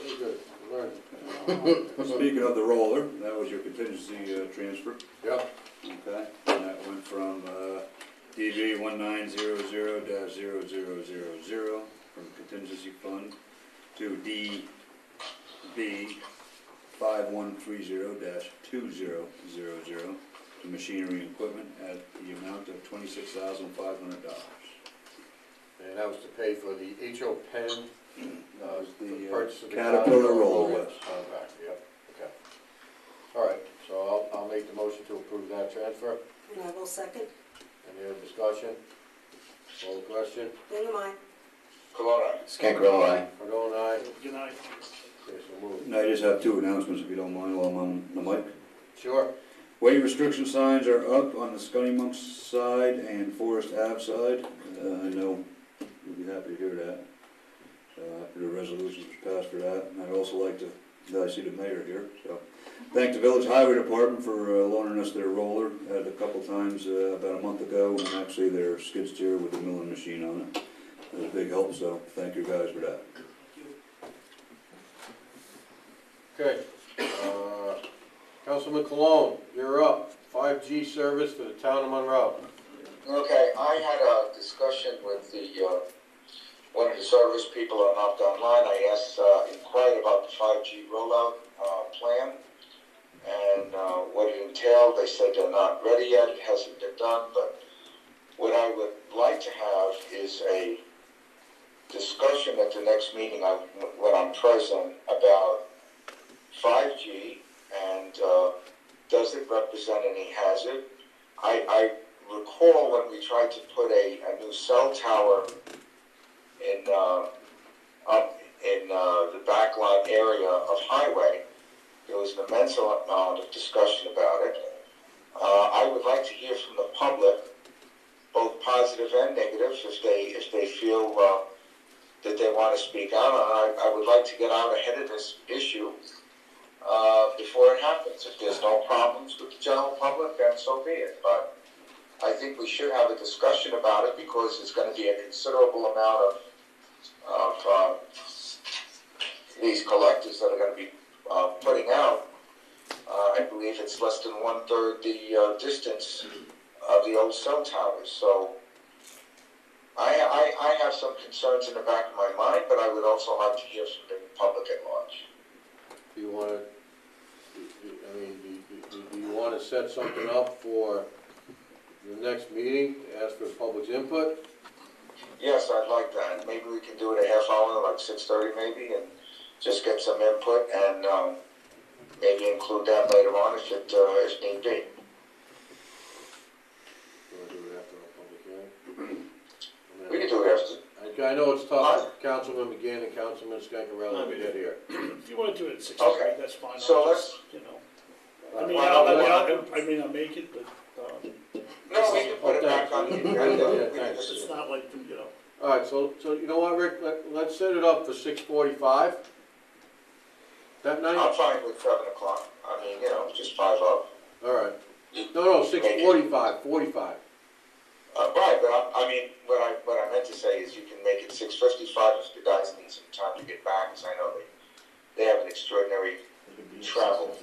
Very good, learned. Speaking of the roller, that was your contingency transfer. Yep. Okay, and that went from DV 1900-0000 from contingency fund to DB 5130-2000 to machinery and equipment at the amount of $26,500. And that was to pay for the HO pen, That was the the purchase of the Caterpillar roller, yes. Contract, yep, okay. All right, so I'll make the motion to approve that transfer. And I will second. Any other discussion? Call the question? Bingham, aye. Colonna. Scancarello, aye. Cardone, aye. Good night. Okay, so moved. Now, I just have 2 announcements, if you don't mind, while I'm on the mic. Sure. Weight restriction signs are up on the Scunny side and Forest Ave side. I know you'll be happy to hear that. After the resolution was passed for that, and I'd also like to, I see the mayor here, so thank the Village Highway Department for loaning us their roller. Had it a couple times about a month ago, and actually their skid steer with the milling machine on it. It was a big help, so thank you guys for that. Okay. Councilman Cologne, you're up. 5G service for the town of Monroe. Okay, I had a discussion with one of the service people on Opt Online. I asked, inquired about the 5G rollout plan and what it entailed. They said they're not ready yet, it hasn't been done, but what I would like to have is a discussion at the next meeting when I'm present about 5G and does it represent any hazard? I recall when we tried to put a new cell tower in up in the backline area of highway, there was an immense amount of discussion about it. I would like to hear from the public, both positive and negative, if they feel that they want to speak out. I would like to get out ahead of this issue before it happens. If there's no problems with the general public, then so be it. But I think we should have a discussion about it because it's going to be a considerable amount of these collectors that are going to be putting out. I believe it's less than 1/3 the distance of the old cell towers. So I have some concerns in the back of my mind, but I would also like to hear from the public at large. Do you want to, do you want to set something up for the next meeting to ask for the public's input? Yes, I'd like that. Maybe we can do it a half hour, like 6:30 maybe, and just get some input and maybe include that later on if need be. You want to do it after our public hearing? We can do it after. I know it's tough for Councilman McGinn and Councilman Scancarello to get here. If you want to do it at 6:30, Okay. that's fine. So I'll let's- just, you know, I Well, mean, I'll make it, but No, we can put it back on the agenda. it's not like, you know. All right, so you know what, Rick, let's set it up for 6:45 that night? I'm fine with 7 o'clock. I mean, just 5 up. All right. No, 6:45, 45. Right, but I mean, what I meant to say is you can make it 6:55 if the guys need some time to get back, because I know they have an extraordinary travel.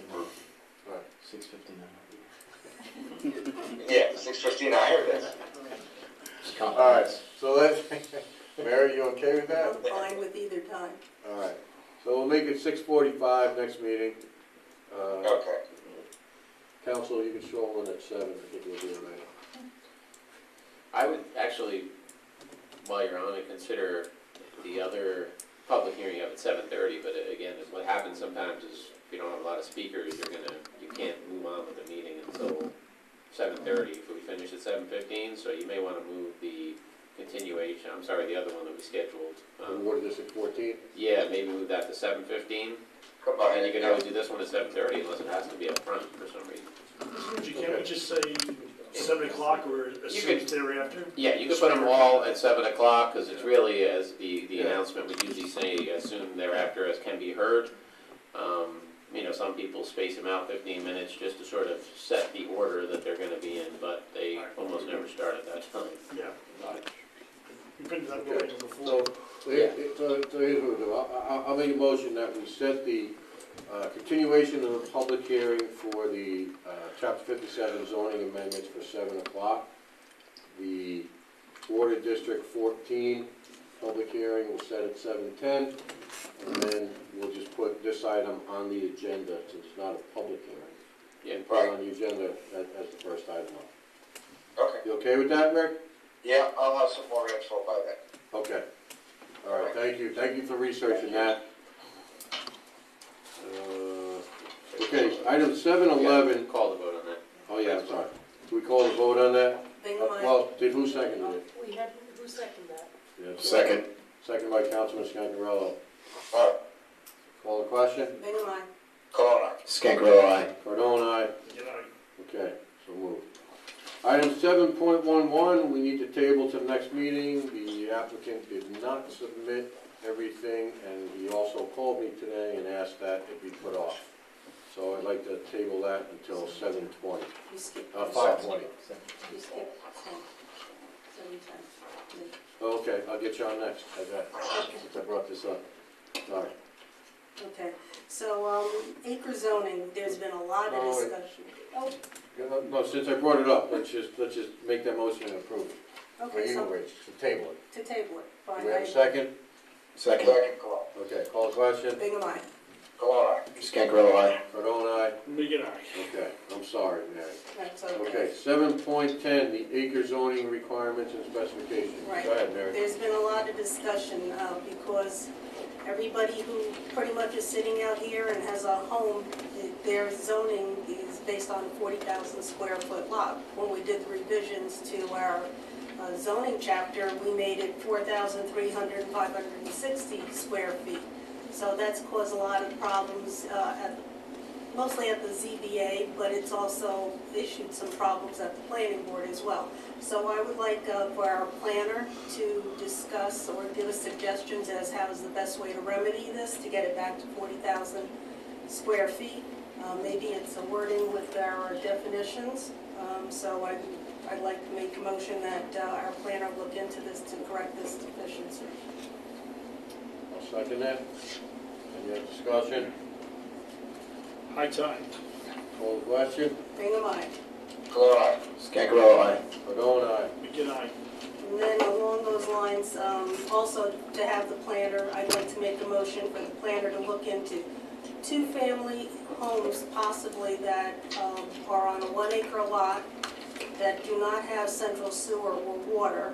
Right. 6:59. Yeah, 6:59 it is. All right, so let's, Mary, you okay with that? I'm fine with either time. All right, so we'll make it 6:45 next meeting. Okay. Council, you can stroll in at 7, I think we'll do it right. I would actually, while you're on it, consider the other public hearing up at 7:30, but again, what happens sometimes is if you don't have a lot of speakers, you can't move on with the meeting until 7:30 if we finish at 7:15, so you may want to move the continuation, I'm sorry, the other one that we scheduled. Award District 14? Yeah, maybe move that to 7:15, Come on, and you can always do this one at 7:30 unless it has to be up front for some reason. Can't we just say 7 o'clock or as You soon could- as thereafter? Yeah, you can put them all at 7 o'clock, because it's really, as the announcement would usually say, as soon thereafter as can be heard. You know, some people space them out 15 minutes just to sort of set the order that they're gonna be in, but they almost never start at that time. Yeah. We've been to that Okay. building before. So here's what we'll do. I'll make a motion that we set the continuation of the public hearing for the Chapter 57 zoning amendments for 7 o'clock. The Water District 14 public hearing will set at 7:10, and then we'll just put this item on the agenda, since it's not a public hearing. Yeah. Put it on the agenda as the first item up. Okay. You okay with that, Rick? Yeah, I'll have some more info by then. Okay. All right, thank you. Thank you for researching that. Okay, item 7:11. Call the vote on that. Oh, yeah, I'm sorry. Do we call the vote on that? Bingham, aye. Well, who seconded it? We had, who seconded that? Yeah, so- Second. Second by Councilman Scancarello. All right, Call the question? Bingham, aye. Colonna. Scancarello, aye. Cardone, aye. You know, Okay, so moved. Item 7.11, we need to table to the next meeting. The applicant did not submit everything, and he also called me today and asked that it be put off. So I'd like to table that until 7:20, You skipped. 5:20. You skipped 7:10. Okay, I'll get you on next, since I brought this up. Sorry. Okay, so, acre zoning, there's been a lot of Oh, wait. discussion. Oh, No, since I brought it up, let's just make that motion and approve it. okay, so, To table it. to table it, Do fine. we have a second? Second. Second, Colonna. Okay, call the question. Bingham, aye. Colonna. Scancarello, aye. Cardone, aye. make it aye. Okay, I'm sorry, Mary. That's okay. Okay, 7.10, the acre zoning requirements and specifications. Right. Go ahead, Mary. There's been a lot of discussion, because everybody who pretty much is sitting out here and has a home, their zoning is based on a 40,000 square foot lot. When we did the revisions to our zoning chapter, we made it 4,300 and 560 square feet. So that's caused a lot of problems, mostly at the ZBA, but it's also issued some problems at the planning board as well. So I would like for our planner to discuss or give us suggestions as how is the best way to remedy this, to get it back to 40,000 square feet. Maybe it's a wording with our definitions. So I'd like to make a motion that our planner look into this to correct this deficiency. I'll second that. Any other discussion? High time. Call the question. Bingham, aye. Colonna. Scancarello, aye. Cardone, aye. Make it aye. And then along those lines, also to have the planner, I'd like to make a motion for the planner to look into two-family homes possibly that are on a 1 acre lot that do not have central sewer or water.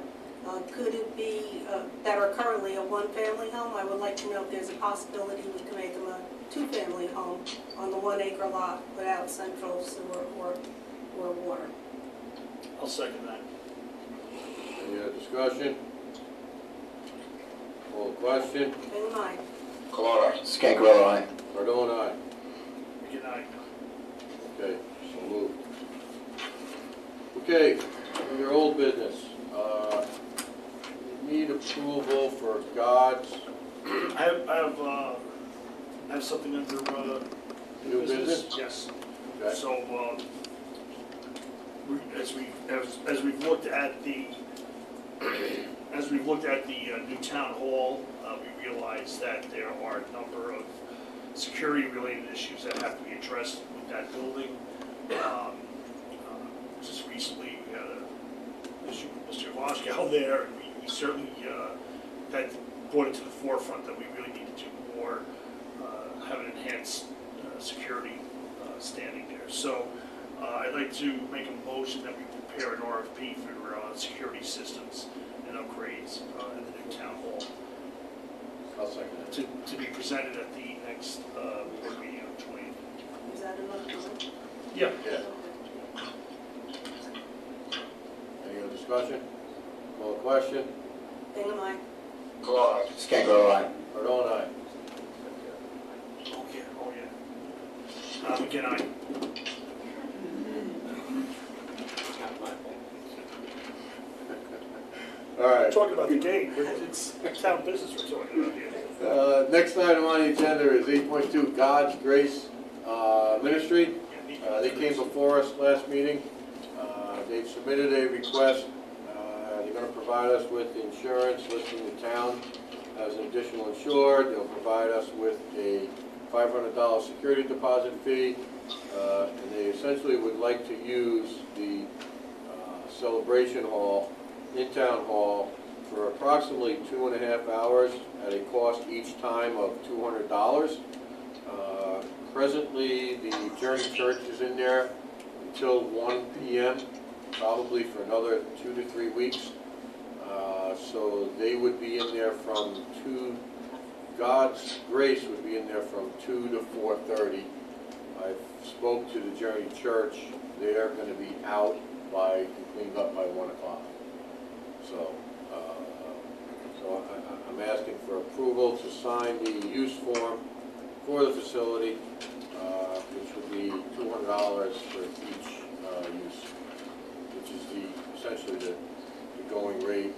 Could it be, that are currently a one-family home? I would like to know if there's a possibility we could make them a two-family home on the 1 acre lot without central sewer or water. I'll second that. Any other discussion? Call the question. Bingham, aye. Colonna. Scancarello, aye. Cardone, aye. Make it aye. Okay, so moved. Okay, under old business, need approval for God's I have something under, new business? Yes. Okay. So, as we've looked at the, new town hall, we realized that there are a number of security-related issues that have to be addressed with that building. Just recently, we had an issue with Mr. Washkow there, and we certainly had brought it to the forefront that we really need to do more, have an enhanced security standing there. So I'd like to make a motion that we prepare an RFP for security systems and upgrades in the new town hall I'll second that. to be presented at the next board meeting on the 20th. Is that enough? Yeah. Yeah. discussion? Call the question? Bingham, aye. Clark. Scarecrow, aye. Cardone, aye. Oh, yeah. Again, I. All right. We're talking about the game, it's town business we're talking about here. Next item on the agenda is 8.2, God's Grace Ministry. They came before us last meeting. They've submitted a request. They're going to provide us with insurance listing the town as an additional insured. They'll provide us with a $500 security deposit fee. And they essentially would like to use the celebration hall in Town Hall for approximately 2.5 hours at a cost each time of $200. Presently, the Journey Church is in there until 1 p.m., probably for another 2 to 3 weeks. So they would be in there from 2, God's Grace would be in there from 2 to 4:30. I spoke to the Journey Church. They're going to be out by, cleaned up by 1 o'clock. So, I'm asking for approval to sign the use form for the facility, which would be $200 for each use, which is essentially the going rate, and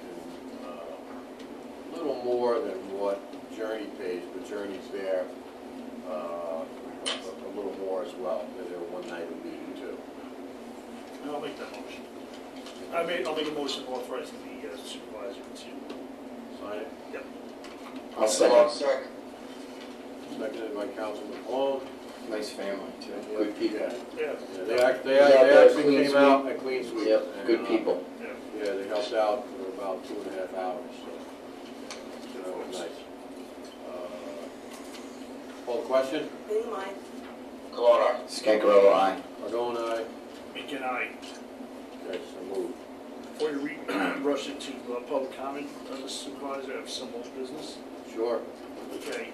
a little more than what Journey pays, but Journey's there a little more as well. They're one night a meeting too. I'll make that motion. I'll make a motion authorizing the supervisor to Sign it. Yep. I'll second. Second. Seconded by Councilman Long. Nice family, too. Good people. Yeah. They actually Clean came out sweep. and clean sweep. Yep, And, good people. Yeah, they helped out for about 2.5 hours, so that was nice. Call the question? Bingham, aye. Clark. Scarecrow, aye. Cardone, aye. Again, I. Okay, so moved. Before you rush into public comment, Mr. Supervisor, I have some more business. Sure. Okay,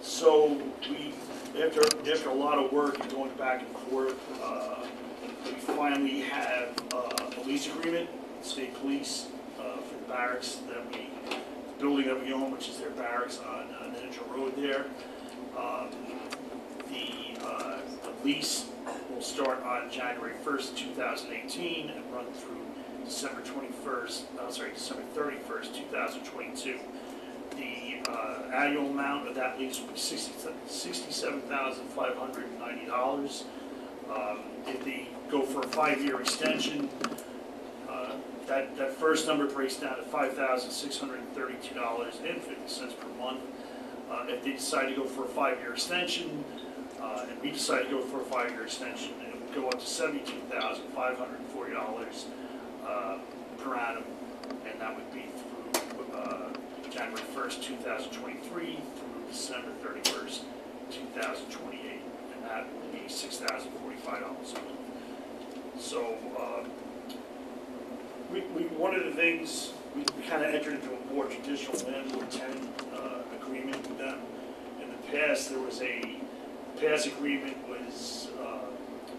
so we, after a lot of work and going back and forth, we finally have a lease agreement with state police for the barracks the building that we own, which is their barracks on Ninja Road there. The lease will start on January 1st, 2018 and run through December 31st, 2022. The annual amount of that lease will be $67,590. If they go for a 5-year extension, that first number breaks down to $5,632.50 per month. If they decide to go for a 5-year extension, and we decide to go for a 5-year extension, it would go up to $72,540 per annum, and that would be through January 1st, 2023 through December 31st, 2028, and that will be $6,045 a month. So one of the things, we kind of entered into a more traditional landlord-tenant agreement with them. In the past, there was the past agreement was,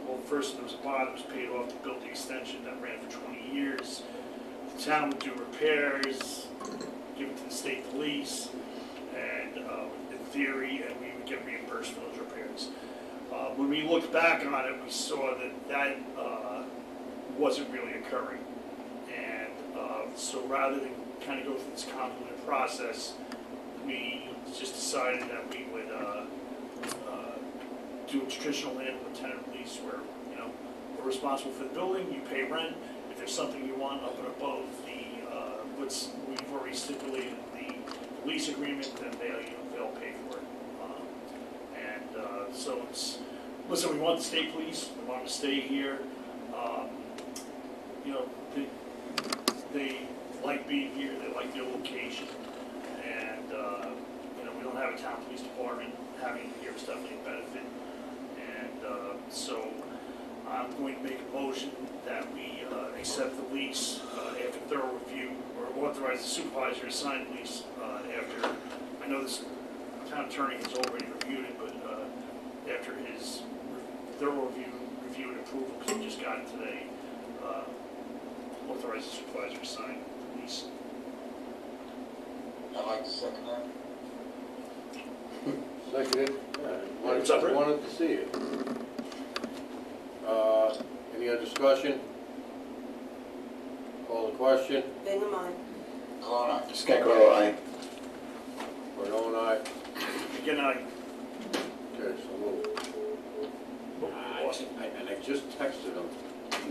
well, first there was a bond that was paid off to build the extension that ran for 20 years. The town would do repairs, give it to the state police, and in theory, and we would get reimbursed for those repairs. When we looked back on it, we saw that wasn't really occurring. And so rather than kind of go through this convoluted process, we just decided that we would do a traditional landlord-tenant lease where, we're responsible for the building, you pay rent. If there's something you want up and above what's we've already stipulated in the lease agreement, then they'll pay for it. So it's, listen, we want the state police, we want them to stay here. They like being here, they like their location, and we don't have a town police department. Having it here is definitely a benefit. And so I'm going to make a motion that we accept the lease after thorough review, or authorize the supervisor to sign the lease after, I know this town attorney has already reviewed it, but after his thorough review and approval, because we just got it today, authorize the supervisor to sign the lease. I'd like to second that. Seconded. What's up, Rick? Wanted to see it. Any other discussion? Call the question. Bingham, aye. Colonna. Scarecrow, aye. Cordon, aye. Again, I, Okay, so moved. And I just texted him. Can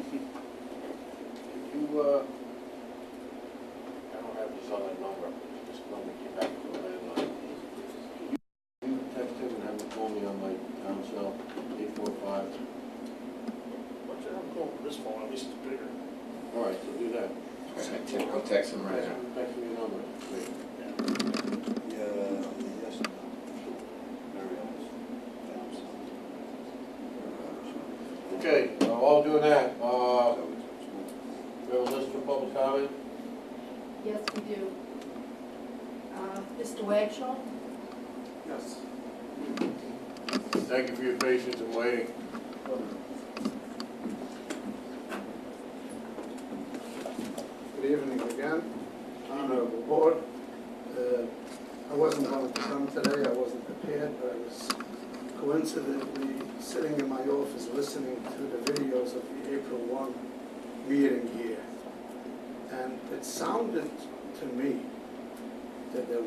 you, I don't have this other number, this number came back to the landline. Can you text him and have him call me on my town cell, 845? why don't you have him call this phone, at least it's bigger. All right, so do that. I'll text him right Text now. text me your number, please. Yeah, yes, no. Very honest. Okay, while doing that, we have a list for public comment? Yes, we do. Mr. Wagshaw? Yes. Thank you for your patience and waiting. Good evening again, honorable board. I wasn't going to come today, I wasn't prepared, but I was coincidentally sitting in my office listening to the videos of the April 1 meeting here. And it sounded to me that you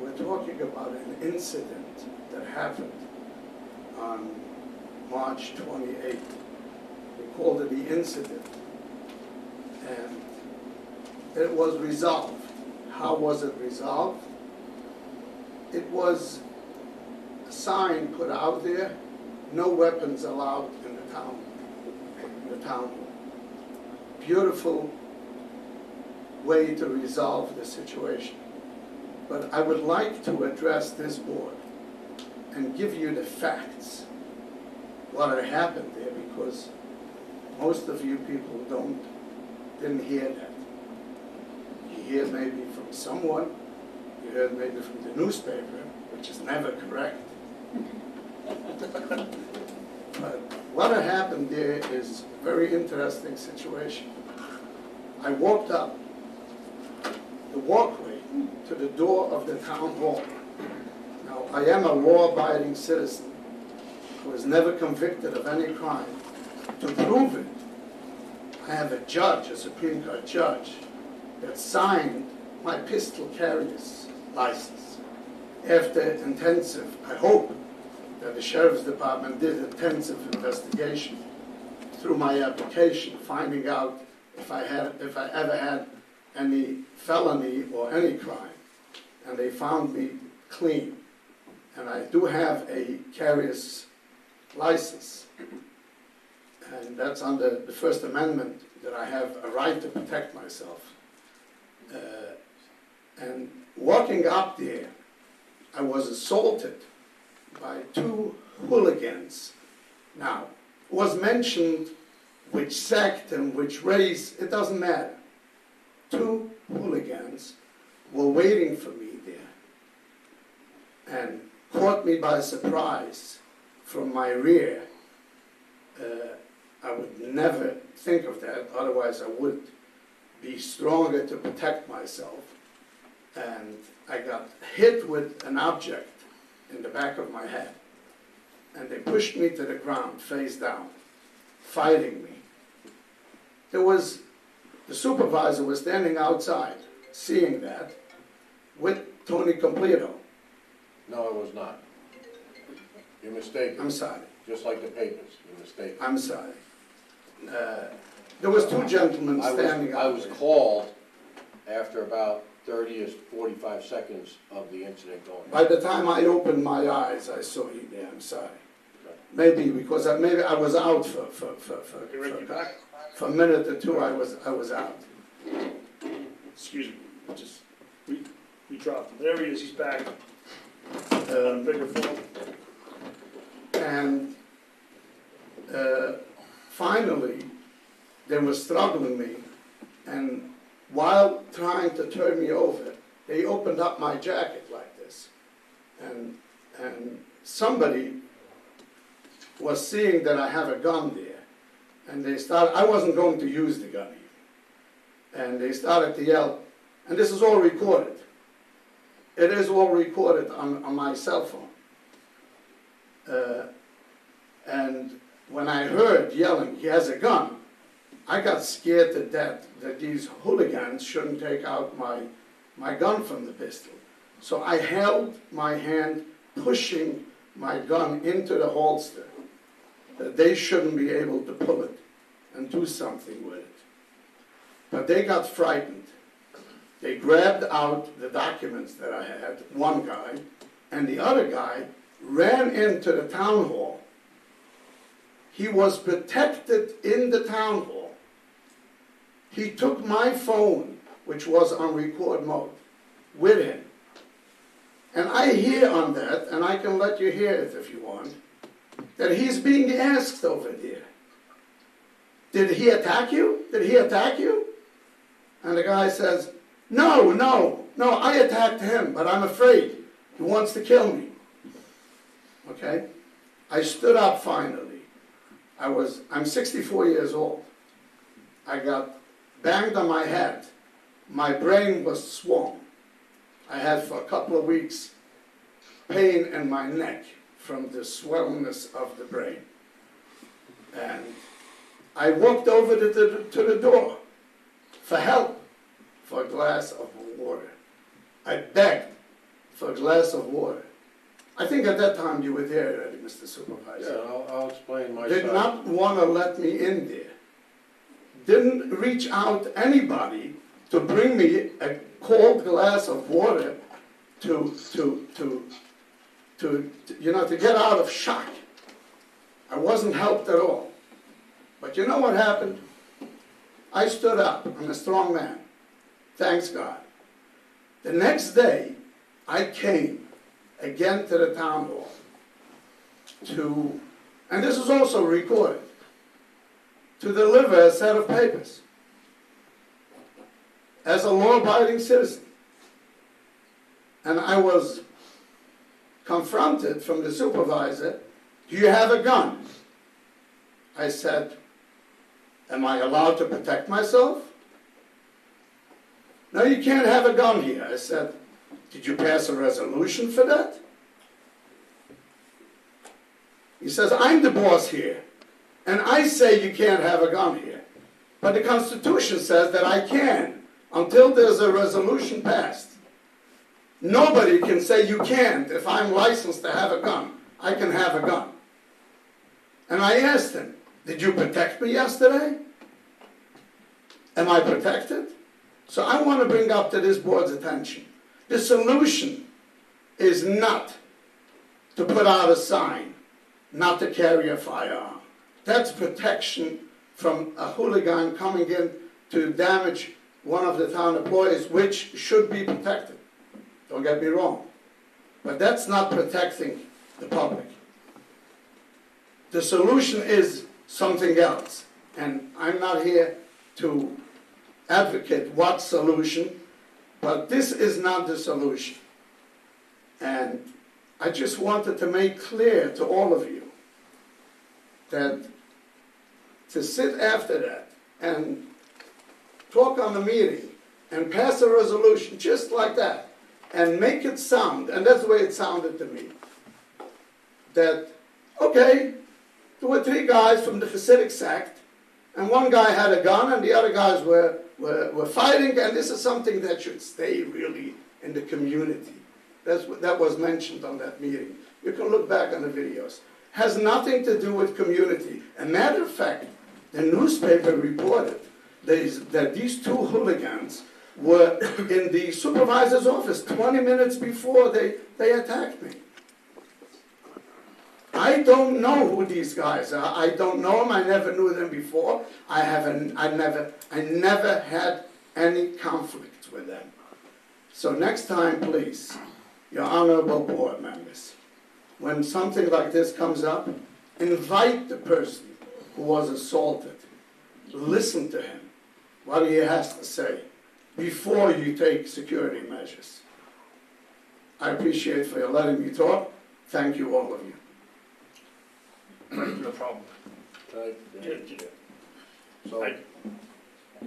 were talking about an incident that happened on March 28th. We called it the incident. And it was resolved. How was it resolved? It was a sign put out there, no weapons allowed in the town hall. Beautiful way to resolve the situation. But I would like to address this board and give you the facts, what had happened there, because most of you people didn't hear that. You hear maybe from someone, you heard maybe from the newspaper, which is never correct. But what had happened there is a very interesting situation. I walked up the walkway to the door of the town hall. Now, I am a law-abiding citizen who was never convicted of any crime. To prove it, I have a judge, a Supreme Court judge, that signed my pistol carrier's license. After intensive, I hope that the Sheriff's Department did intensive investigation through my application, finding out if I ever had any felony or any crime. And they found me clean. And I do have a carrier's license. And that's under the First Amendment, that I have a right to protect myself. And walking up there, I was assaulted by two hooligans. Now, it was mentioned which sect and which race, it doesn't matter. Two hooligans were waiting for me there and caught me by surprise from my rear. I would never think of that, otherwise I would be stronger to protect myself. And I got hit with an object in the back of my head. And they pushed me to the ground, face down, fighting me. The supervisor was standing outside, seeing that, with Tony Completo. No, it was not. You're mistaken. I'm sorry. Just like the papers, you're mistaken. I'm sorry. There was two gentlemen standing I out was there. called after about 30 or 45 seconds of the incident going on. By the time I opened my eyes, I saw you there. I'm sorry. Maybe because I was out for a minute or two. I was out. Excuse me, we dropped him. There he is, he's back. On a bigger phone. And finally, they were struggling me, and while trying to turn me over, they opened up my jacket like this, and somebody was seeing that I have a gun there, And they started, I wasn't going to use the gun even. And they started to yell, and this is all recorded. It is all recorded on my cell phone. And when I heard yelling, he has a gun, I got scared to death that these hooligans shouldn't take out my gun from the pistol. So I held my hand, pushing my gun into the holster, that they shouldn't be able to pull it and do something with it. But they got frightened. They grabbed out the documents that I had, one guy, and the other guy ran into the town hall. He was protected in the town hall. He took my phone, which was on record mode, with him. And I hear on that, and I can let you hear it if you want, that he's being asked over there, did he attack you? Did he attack you? And the guy says, no, I attacked him, but I'm afraid. He wants to kill me. Okay? I stood up finally. I'm 64 years old. I got banged on my head. My brain was swollen. I had for a couple of weeks pain in my neck from the swollenness of the brain. And I walked over to the door for help, for a glass of water. I begged for a glass of water. I think at that time you were there already, Mr. Supervisor. Yeah, I'll explain my Did side. not want to let me in there. Didn't reach out anybody to bring me a cold glass of water to get out of shock. I wasn't helped at all. But you know what happened? I stood up. I'm a strong man. Thanks God. The next day, I came again to the town hall and this is also recorded, to deliver a set of papers as a law-abiding citizen. And I was confronted from the supervisor, do you have a gun? I said, am I allowed to protect myself? No, you can't have a gun here. I said, did you pass a resolution for that? He says, I'm the boss here, and I say you can't have a gun here. But the Constitution says that I can, until there's a resolution passed. Nobody can say you can't if I'm licensed to have a gun. I can have a gun. And I asked him, did you protect me yesterday? Am I protected? So I want to bring up to this board's attention. The solution is not to put out a sign, not to carry a firearm. That's protection from a hooligan coming in to damage one of the town employees, which should be protected. Don't get me wrong. But that's not protecting the public. The solution is something else. And I'm not here to advocate what solution, but this is not the solution. And I just wanted to make clear to all of you that to sit after that and talk on the meeting and pass a resolution just like that and make it sound, and that's the way it sounded to me, that, okay, there were 3 guys from the Hasidic sect, and one guy had a gun and the other guys were fighting, and this is something that should stay really in the community. That was mentioned on that meeting. You can look back on the videos. Has nothing to do with community. As a matter of fact, the newspaper reported that these 2 hooligans were in the supervisor's office 20 minutes before they attacked me. I don't know who these guys are. I don't know them. I never knew them before. I never had any conflict with them. So next time, please, your honorable board members, when something like this comes up, invite the person who was assaulted. Listen to him, what he has to say, before you take security measures. I appreciate for you letting me talk. Thank you, all of you. No problem. So, I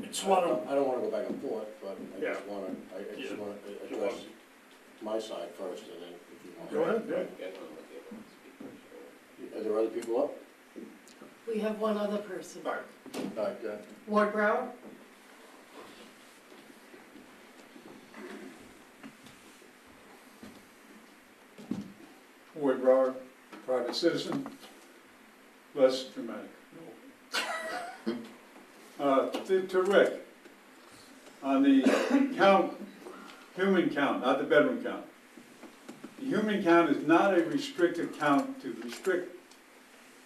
just want to, I don't wanna go back and forth, but I Yeah. just wanna, I just wanna address my side first, and then if you want. go ahead, yeah. Get on with it. Are there other people up? We have one other person. All right, go ahead. Ward Brower? Ward Brower, private citizen, less dramatic. To Rick, on the count, human count, not the bedroom count. The human count is not a restricted count to restrict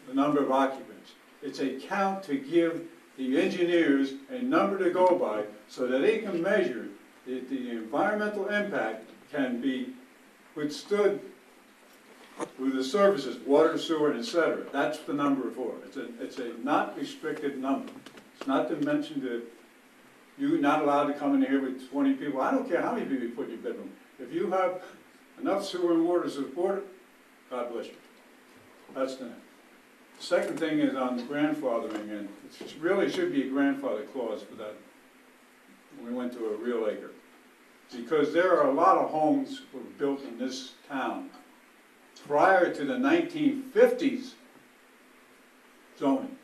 the number of occupants. It's a count to give the engineers a number to go by so that they can measure that the environmental impact can be withstood with the services, water, sewer, etc. That's the number for it. It's a not restricted number. It's not to mention that you're not allowed to come in here with 20 people. I don't care how many people you put in your bedroom. If you have enough sewer and water to support it, God bless you. That's the name. The second thing is on the grandfathering, and it really should be a grandfather clause for that. We went to a real acre. Because there are a lot of homes that were built in this town prior to the 1950s zoning.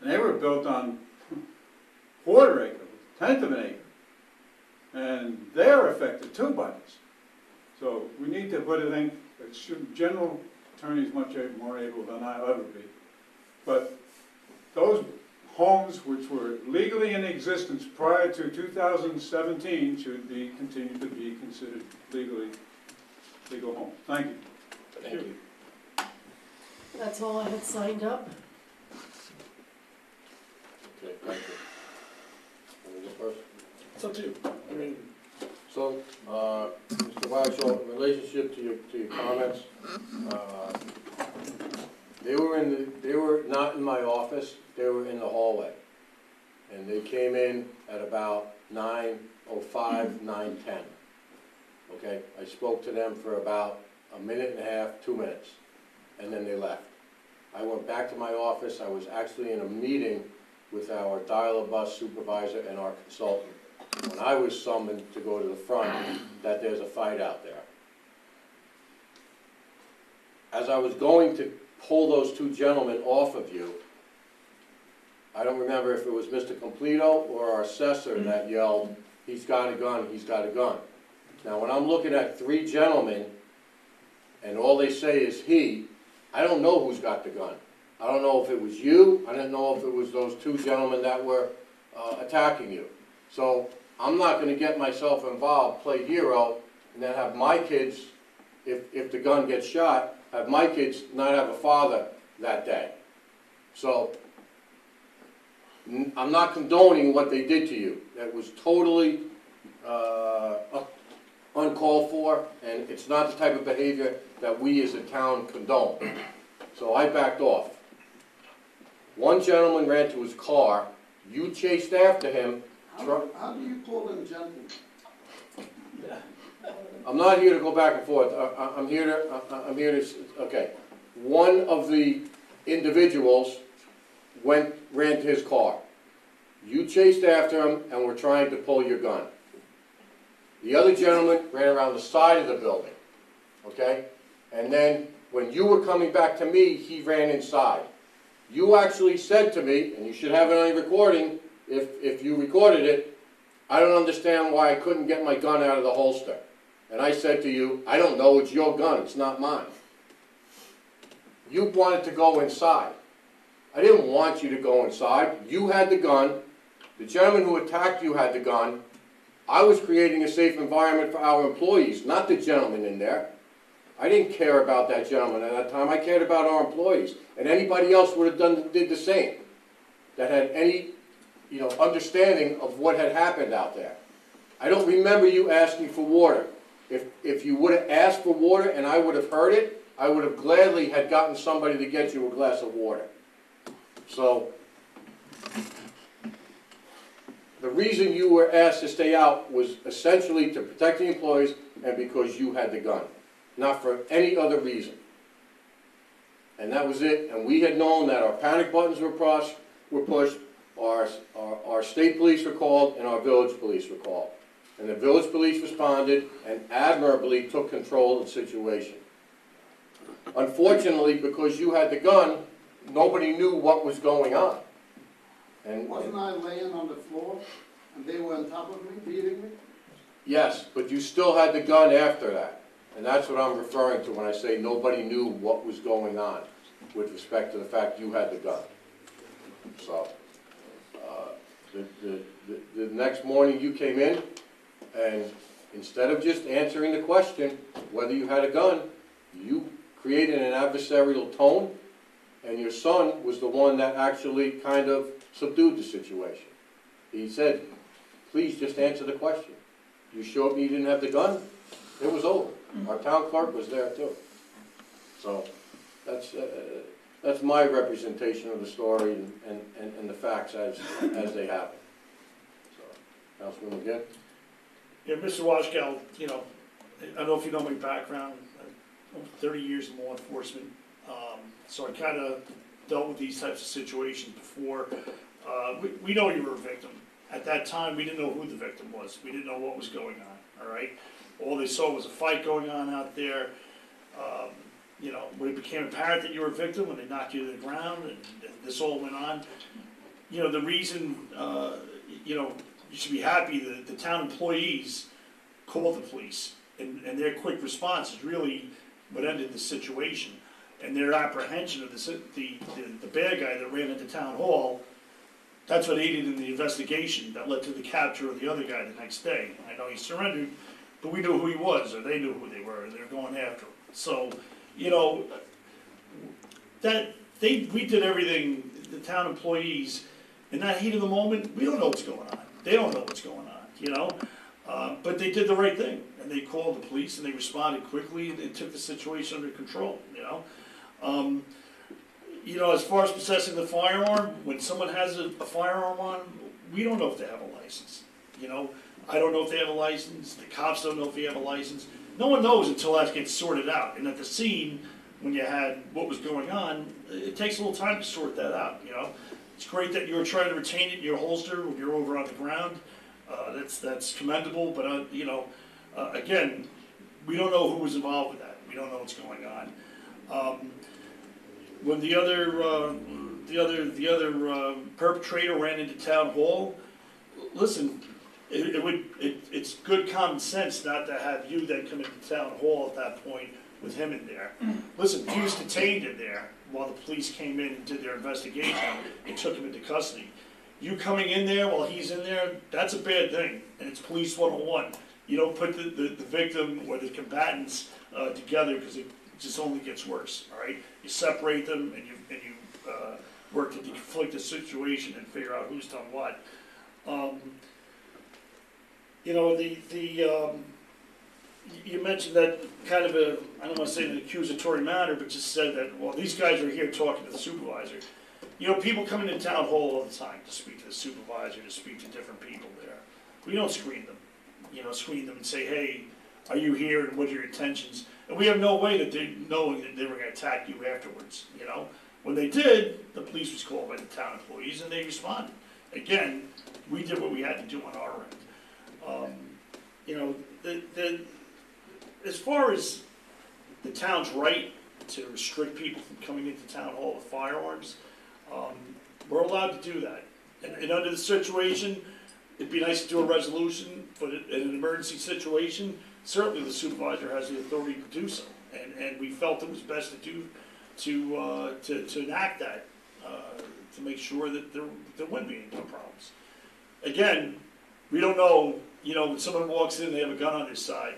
And they were built on quarter acre, tenth of an acre. And they're affected too by this. So we need to put a thing, general attorney is much more able than I'll ever be. But those homes which were legally in existence prior to 2017 should be, continue to be considered legal homes. Thank you. Thank you. That's all I had signed up. Okay, thank you. Let me go first. It's up to you. I mean, So, Mr. Waxhaw, in relationship to your comments, they were not in my office, they were in the hallway. And they came in at about 9:05, 9:10. Okay, I spoke to them for about a minute and a half, 2 minutes, and then they left. I went back to my office, I was actually in a meeting with our dial-a-bus supervisor and our consultant. When I was summoned to go to the front, that there's a fight out there. As I was going to pull those two gentlemen off of you, I don't remember if it was Mr. Completo or our assessor that yelled, "He's got a gun, he's got a gun." Now, when I'm looking at three gentlemen, and all they say is he, I don't know who's got the gun. I don't know if it was you, I didn't know if it was those two gentlemen that were attacking you. So, I'm not gonna get myself involved, play hero, and then have my kids, if the gun gets shot, have my kids not have a father that day. So, I'm not condoning what they did to you. That was totally uncalled for, and it's not the type of behavior that we as a town condone. So I backed off. One gentleman ran to his car, you chased after him. How do you call them gentlemen? I'm not here to go back and forth. I'm here to, okay. One of the individuals ran to his car. You chased after him and were trying to pull your gun. The other gentleman ran around the side of the building, okay? And then when you were coming back to me, he ran inside. You actually said to me, and you should have it on your recording, if you recorded it, "I don't understand why I couldn't get my gun out of the holster." And I said to you, "I don't know, it's your gun, it's not mine." You wanted to go inside. I didn't want you to go inside. You had the gun. The gentleman who attacked you had the gun. I was creating a safe environment for our employees, not the gentleman in there. I didn't care about that gentleman at that time. I cared about our employees. And anybody else would have did the same, that had any, understanding of what had happened out there. I don't remember you asking for water. If you would have asked for water and I would have heard it, I would have gladly had gotten somebody to get you a glass of water. So, the reason you were asked to stay out was essentially to protect the employees and because you had the gun, not for any other reason. And that was it, and we had known that our panic buttons were pushed, our state police were called and our village police were called. And the village police responded and admirably took control of the situation. Unfortunately, because you had the gun, nobody knew what was going on. And Wasn't I laying on the floor and they were on top of me, beating me? yes, but you still had the gun after that. And that's what I'm referring to when I say nobody knew what was going on with respect to the fact you had the gun. So, the next morning you came in, and instead of just answering the question whether you had a gun, you created an adversarial tone, and your son was the one that actually kind of subdued the situation. He said, please just answer the question. You showed me you didn't have the gun, it was over. Our town clerk was there too. So that's my representation of the story and the facts as they happen. So, Councilman McGinn? Yeah, Mr. Washkow, you know, I don't know if you know my background, 30 years in law enforcement, so I kind of dealt with these types of situations before. We know you were a victim. At that time, we didn't know who the victim was. We didn't know what was going on, all right? All they saw was a fight going on out there. You know, when it became apparent that you were a victim, when they knocked you to the ground and this all went on, you know, the reason, you know, you should be happy that the town employees called the police, and their quick response is really what ended the situation. And their apprehension of the bad guy that ran into town hall, that's what aided in the investigation that led to the capture of the other guy the next day. I know he surrendered, but we knew who he was, or they knew who they were, and they were going after him. So, you know, we did everything, the town employees, in that heat of the moment, we don't know what's going on. They don't know what's going on, you know? But they did the right thing, and they called the police, and they responded quickly, and they took the situation under control, you know? You know, as far as possessing the firearm, when someone has a firearm on, we don't know if they have a license, you know? I don't know if they have a license, the cops don't know if they have a license. No one knows until that gets sorted out, and at the scene, when you had what was going on, it takes a little time to sort that out, you know? It's great that you were trying to retain it in your holster when you're over on the ground. That's commendable, but you know, again, we don't know who was involved with that. We don't know what's going on. When the other perpetrator ran into town hall, listen, it's good common sense not to have you then come into town hall at that point with him in there. Listen, he was detained in there while the police came in and did their investigation and took him into custody. You coming in there while he's in there, that's a bad thing, and it's police 101. You don't put the victim or the combatants together, because it just only gets worse, all right? You separate them, and you work to deflect the situation and figure out who's done what. You know, you mentioned that kind of a, I don't want to say in an accusatory manner, but just said that, well, these guys are here talking to the supervisor. You know, people come into town hall all the time to speak to the supervisor, to speak to different people there. We don't screen them, you know, screen them and say, hey, are you here and what are your intentions? And we have no way that they knowing that they were going to attack you afterwards, you know. When they did, the police was called by the town employees and they responded. Again, we did what we had to do on our end. You know, as far as the town's right to restrict people from coming into town hall with firearms, we're allowed to do that. And under the situation, it'd be nice to do a resolution, but in an emergency situation, certainly the supervisor has the authority to do so. And we felt it was best to enact that, to make sure that there wouldn't be any problems. Again, we don't know, you know, when someone walks in, they have a gun on their side,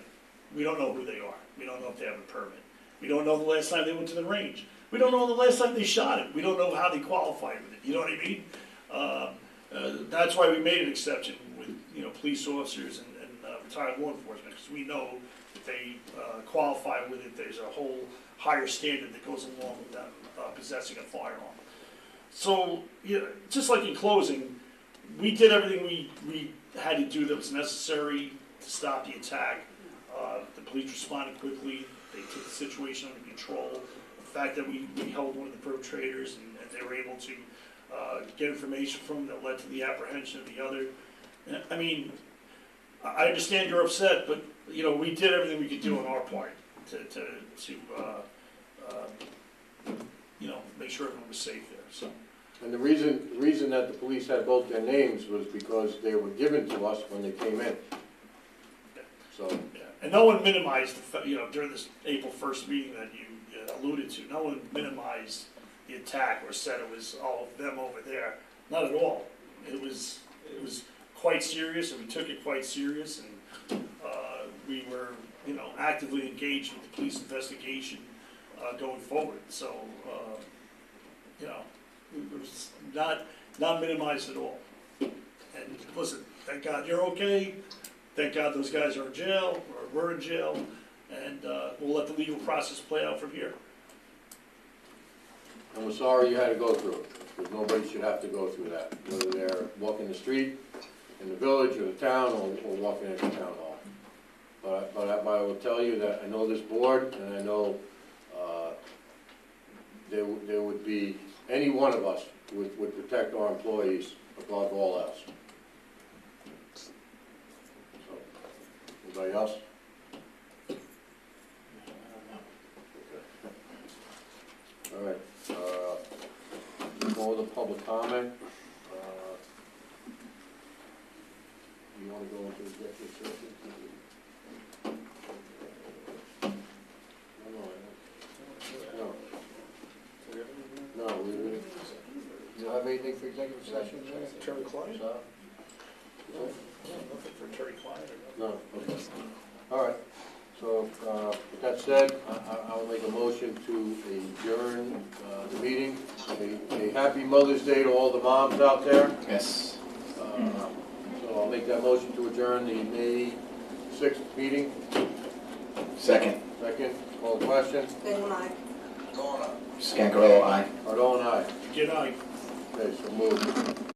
we don't know who they are. We don't know if they have a permit. We don't know the last time they went to the range. We don't know the last time they shot it. We don't know how they qualified with it. You know what I mean? That's why we made an exception with, you know, police officers and retired law enforcement, because we know that they qualify with it. There's a whole higher standard that goes along with them possessing a firearm. So, you know, just like in closing, we did everything we had to do that was necessary to stop the attack. The police responded quickly. They took the situation under control. The fact that we held one of the perpetrators and they were able to get information from them that led to the apprehension of the other. I mean, I understand you're upset, but, you know, we did everything we could do on our part to you know, make sure everyone was safe there, so. And the reason that the police had both their names was because they were given to us when they came in. So. Yeah, and no one minimized, you know, during this April 1st meeting that you alluded to, no one minimized the attack or said it was all of them over there. Not at all. It was quite serious, and we took it quite serious, and we were, you know, actively engaged with the police investigation going forward. So, you know, it was not minimized at all. And listen, thank God you're okay. Thank God those guys are in jail, or were in jail, and we'll let the legal process play out from here. And we're sorry you had to go through it, because nobody should have to go through that, whether they're walking the street, in the village, or the town, or walking into town hall. But I will tell you that I know this board, and I know there would be, any one of us would protect our employees above all else. So, anybody else? All right, go with the public comment. You want to go into executive session? No, you don't have anything for executive session? Attorney-client? So? Nothing for attorney-client or No, okay. All right, so, with that said, I'll make a motion to adjourn, the meeting. A happy Mother's Day to all the moms out there. Yes. So I'll make that motion to adjourn the May 6th meeting. Second. Second, call the question. Bingham, aye. Going on. Scancarello, aye. Ardon, aye. Good night. Okay, so moved.